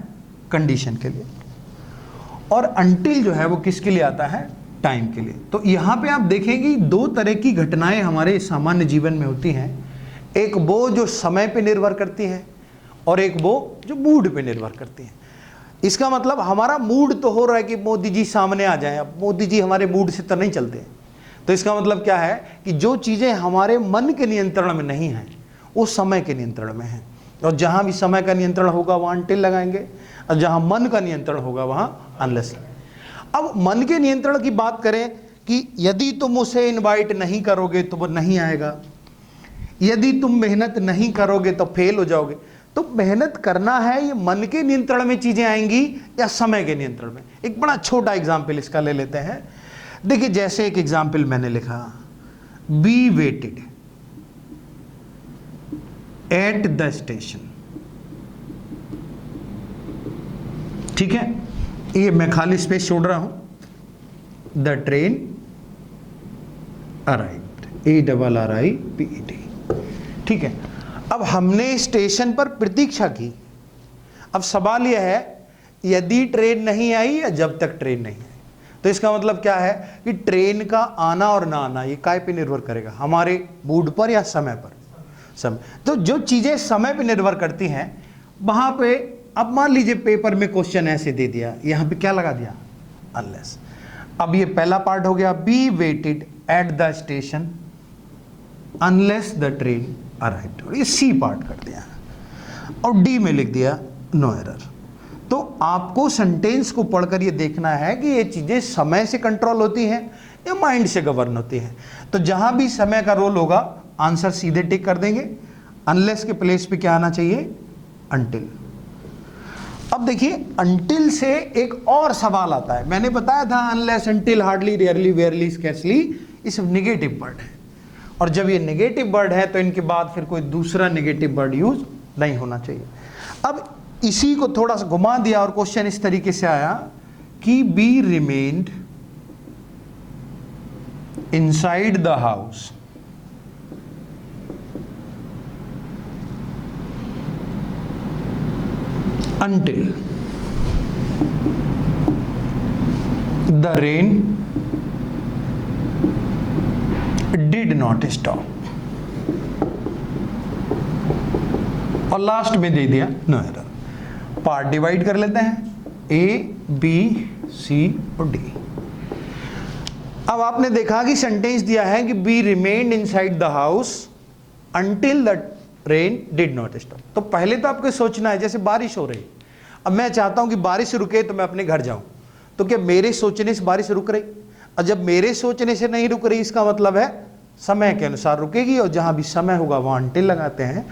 कंडीशन के लिए। और अनटिल जो है वो किसके लिए आता है, टाइम के लिए। तो यहां पे आप देखेंगे दो तरह की घटनाएं हमारे सामान्य जीवन में होती हैं, एक वो जो समय पे निर्भर करती है और एक वो जो मूड पे निर्भर करती है। इसका मतलब हमारा मूड तो हो रहा है कि मोदी जी सामने आ जाएं, अब मोदी जी हमारे मूड से तो नहीं चलते। तो इसका मतलब क्या है कि जो चीज़ें हमारे मन के नियंत्रण में नहीं हैं वो समय के नियंत्रण में हैं, और जहाँ भी समय का नियंत्रण होगा वहाँ अनटिल लगाएंगे, और जहाँ मन का नियंत्रण होगा वहाँ अनलेस। अब मन के नियंत्रण की बात करें कि यदि तुम उसे इनवाइट नहीं करोगे तो वो नहीं आएगा, यदि तुम मेहनत नहीं करोगे तो फेल हो जाओगे। तो मेहनत करना है, ये मन के नियंत्रण में चीजें आएंगी या समय के नियंत्रण में। एक बड़ा छोटा एग्जाम्पल इसका ले लेते हैं। देखिए जैसे एक एग्जाम्पल मैंने लिखा, we waited at the station. ठीक है, ये मैं खाली स्पेस छोड़ रहा हूं। The train arrived, ARRIVED। ठीक है, अब हमने स्टेशन पर प्रतीक्षा की। अब सवाल यह है यदि ट्रेन नहीं आई या जब तक ट्रेन नहीं आई। तो इसका मतलब क्या है कि ट्रेन का आना और ना आना ये काय पे निर्भर करेगा, हमारे मूड पर या समय पर। समय, तो जो चीजें समय पे निर्भर करती हैं वहां पे, अब मान लीजिए पेपर में क्वेश्चन ऐसे दे दिया, यहां पे क्या लगा दिया, अनलेस। अब ये पहला पार्ट हो गया, we waited at the station unless the train arrived, ये सी पार्ट कर दिया, और डी में लिख दिया नो एरर। तो आपको सेंटेंस को पढ़कर ये देखना है कि ये चीजें समय से कंट्रोल होती हैं या माइंड से गवर्न होती हैं। तो जहां भी समय का रोल होगा आंसर सीधे टिक कर देंगे। अनलेस के प्लेस पे क्या आना चाहिए, अनटिल। अब देखिए अनटिल से एक और सवाल आता है, मैंने बताया था unless, until, hardly, rarely, barely, scarcely, ये सब नेगेटिव वर्ड है, और जब ये नेगेटिव वर्ड है तो इनके बाद फिर कोई दूसरा नेगेटिव वर्ड यूज नहीं होना चाहिए। अब इसी को थोड़ा सा घुमा दिया और क्वेश्चन इस तरीके से आया कि we remained inside the house until the rain did not stop, और लास्ट में दे दिया नो एरर। पार्ट डिवाइड कर लेते हैं, ए, बी, सी और डी। अब आपने देखा कि सेंटेंस दिया है कि we remained inside the house until the rain did not stop. तो पहले तो आपको सोचना है, जैसे बारिश हो रही, अब मैं चाहता हूं कि बारिश रुके तो मैं अपने घर जाऊं, तो क्या मेरे सोचने से बारिश रुक रही? और जब मेरे सोचने से नहीं रुक रही, इसका मतलब है समय के अनुसार रुकेगी, और जहां भी समय होगा वहां अंटिल लगाते हैं।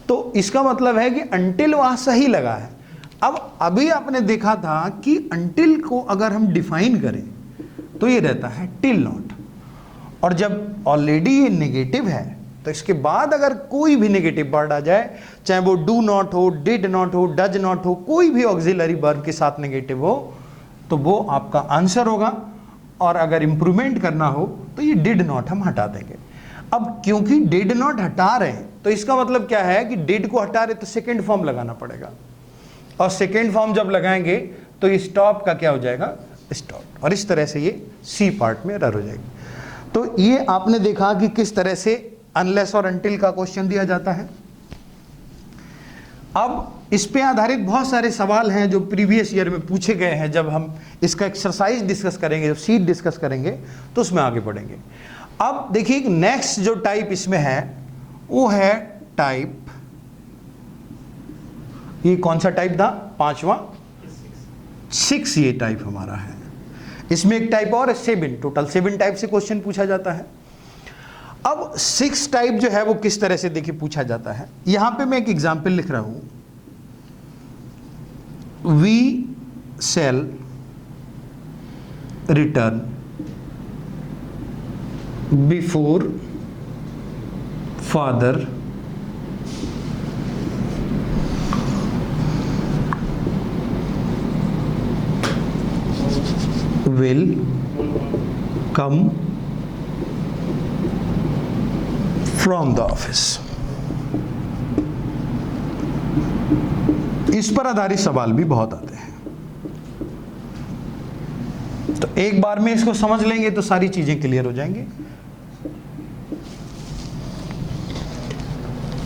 तो इसका मतलब है कि अंटिल वहां सही लगा है। अब अभी आपने देखा था कि अंटिल को अगर हम डिफाइन करें तो ये रहता है टिल नॉट, और जब ऑलरेडी ये नेगेटिव है तो इसके बाद अगर कोई भी नेगेटिव वर्ड आ जाए, चाहे वो डू नॉट हो, डिड नॉट हो, डज नॉट हो, कोई भी ऑक्सिलरी वर्ब के साथ नेगेटिव हो, तो वो आपका आंसर होगा। और अगर इंप्रूवमेंट करना हो तो ये डिड नॉट हम हटा देंगे। अब क्योंकि डिड नॉट हटा रहे हैं तो इसका मतलब क्या है कि डिड को हटा रहे तो सेकेंड फॉर्म लगाना पड़ेगा, और सेकेंड फॉर्म जब लगाएंगे तो स्टॉप का क्या हो जाएगा, स्टॉप। और इस तरह से ये सी पार्ट में एरर हो जाएगी। तो ये आपने देखा कि किस तरह से अनलेस और अनटिल का क्वेश्चन दिया जाता है। अब इस पे आधारित बहुत सारे सवाल हैं जो प्रीवियस ईयर में पूछे गए हैं। जब हम इसका एक्सरसाइज डिस्कस करेंगे, जब सीट डिस्कस करेंगे तो उसमें आगे बढ़ेंगे। अब देखिए नेक्स्ट जो टाइप इसमें है वो है टाइप, ये कौन सा टाइप था, पांचवा 6 ये टाइप हमारा है। इसमें एक टाइप और है 7, टोटल 7 टाइप से क्वेश्चन पूछा जाता है। अब 6 टाइप जो है वो किस तरह से देखिए पूछा जाता है। यहां पे मैं एक एग्जांपल लिख रहा हूं, we shall return before father will come from the office। इस पर आधारित सवाल भी बहुत आते हैं। तो एक बार में इसको समझ लेंगे तो सारी चीजें क्लियर हो जाएंगी।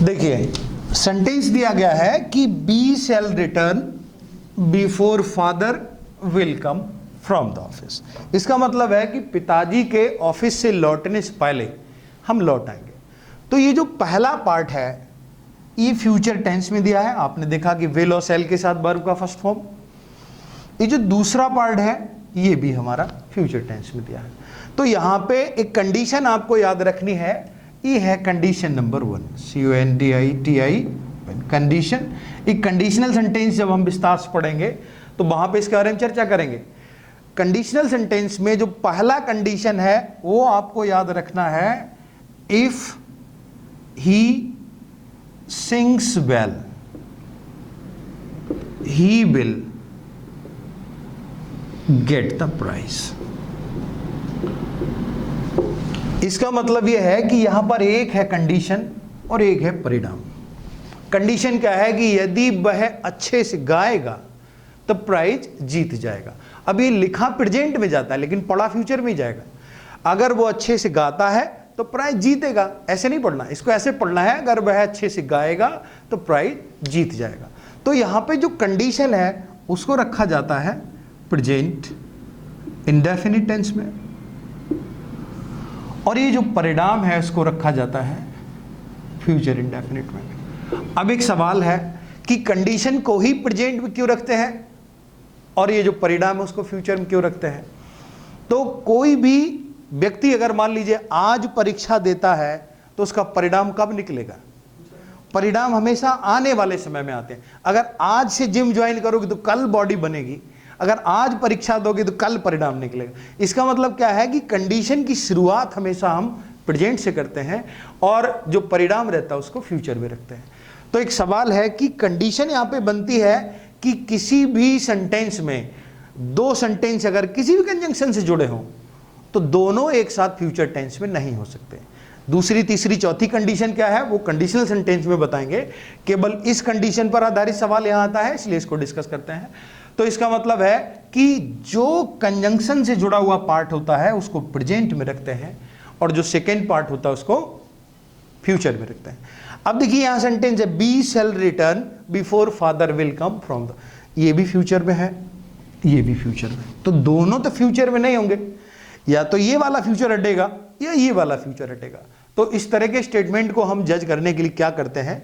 देखिए सेंटेंस दिया गया है कि we shall return before father will come from the office. इसका मतलब है कि पिताजी के ऑफिस से लौटने से पहले हम लौट आएंगे। तो ये जो पहला पार्ट है ये फ्यूचर टेंस में दिया है, आपने देखा कि विल और सेल के साथ वर्ब का फर्स्ट फॉर्म। ये जो दूसरा पार्ट है ये भी हमारा फ्यूचर टेंस में दिया है। तो यहां पे एक कंडीशन आपको याद रखनी है, ये है कंडीशन नंबर 1, CONDITI कंडीशन। एक कंडीशनल सेंटेंस जब हम विस्तार से पढ़ेंगे तो वहां पे इसके बारे में चर्चा करेंगे। कंडीशनल सेंटेंस में जो पहला कंडीशन है वो आपको याद रखना है, if he sings well he will get the prize. इसका मतलब यह है कि यहां पर एक है कंडीशन और एक है परिणाम। कंडीशन क्या है कि यदि वह अच्छे से गाएगा तो प्राइज जीत जाएगा। अब ये लिखा प्रेजेंट में जाता है लेकिन पढ़ा फ्यूचर में जाएगा। अगर वो अच्छे से गाता है तो प्राइज जीतेगा, ऐसे नहीं पढ़ना, इसको ऐसे पढ़ना है, अगर वह अच्छे से गाएगा तो प्राइज जीत जाएगा। तो यहां पे जो कंडीशन है उसको रखा जाता है प्रेजेंट इंडेफिनिट टेंस में, और ये जो परिणाम है उसको रखा जाता है फ्यूचर इंडेफिनिट में। अब एक सवाल है कि कंडीशन को ही प्रेजेंट में क्यों रखते हैं और ये जो परिणाम है उसको फ्यूचर में क्यों रखते हैं। तो कोई भी व्यक्ति अगर मान लीजिए आज परीक्षा देता है तो उसका परिणाम कब निकलेगा, परिणाम हमेशा आने वाले समय में आते हैं। अगर आज से जिम ज्वाइन करोगे तो कल बॉडी बनेगी, अगर आज परीक्षा दोगे तो कल परिणाम निकलेगा। इसका मतलब क्या है कि कंडीशन की शुरुआत हमेशा हम प्रेजेंट से करते हैं और जो परिणाम रहता है उसको फ्यूचर में रखते हैं। तो एक सवाल है कि कंडीशन यहां पे बनती है कि किसी भी सेंटेंस में दो सेंटेंस अगर किसी भी कंजंक्शन से जुड़े हों तो दोनों एक साथ फ्यूचर टेंस में नहीं हो सकते। दूसरी, तीसरी, चौथी कंडीशन क्या है वो कंडीशनल सेंटेंस में बताएंगे। केवल इस कंडीशन पर आधारित सवाल यहां आता है इसलिए इसको डिस्कस करते हैं। तो इसका मतलब है कि जो कंजंक्शन से जुड़ा हुआ पार्ट होता है उसको प्रेजेंट में रखते हैं और जो सेकेंड पार्ट होता है उसको फ्यूचर में रखते हैं। अब देखिए यहां सेंटेंस है we shall return before father will come from the, ये भी फ्यूचर में है, ये भी फ्यूचर में। तो दोनों तो फ्यूचर में नहीं होंगे, या तो ये वाला फ्यूचर हटेगा या ये वाला फ्यूचर हटेगा। तो इस तरह के स्टेटमेंट को हम जज करने के लिए क्या करते हैं,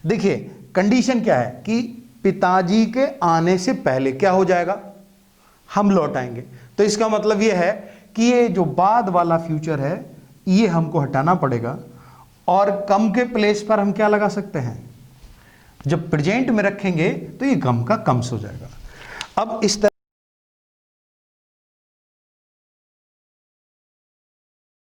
देखिए कंडीशन क्या है कि पिताजी के आने से पहले क्या हो जाएगा, हम लौट आएंगे। तो इसका मतलब ये है कि ये जो बाद वाला फ्यूचर है ये हमको हटाना पड़ेगा और कम के प्लेस पर हम क्या लगा सकते हैं, जब प्रेजेंट में रखेंगे तो ये कम का कम्स हो जाएगा। अब इस तरह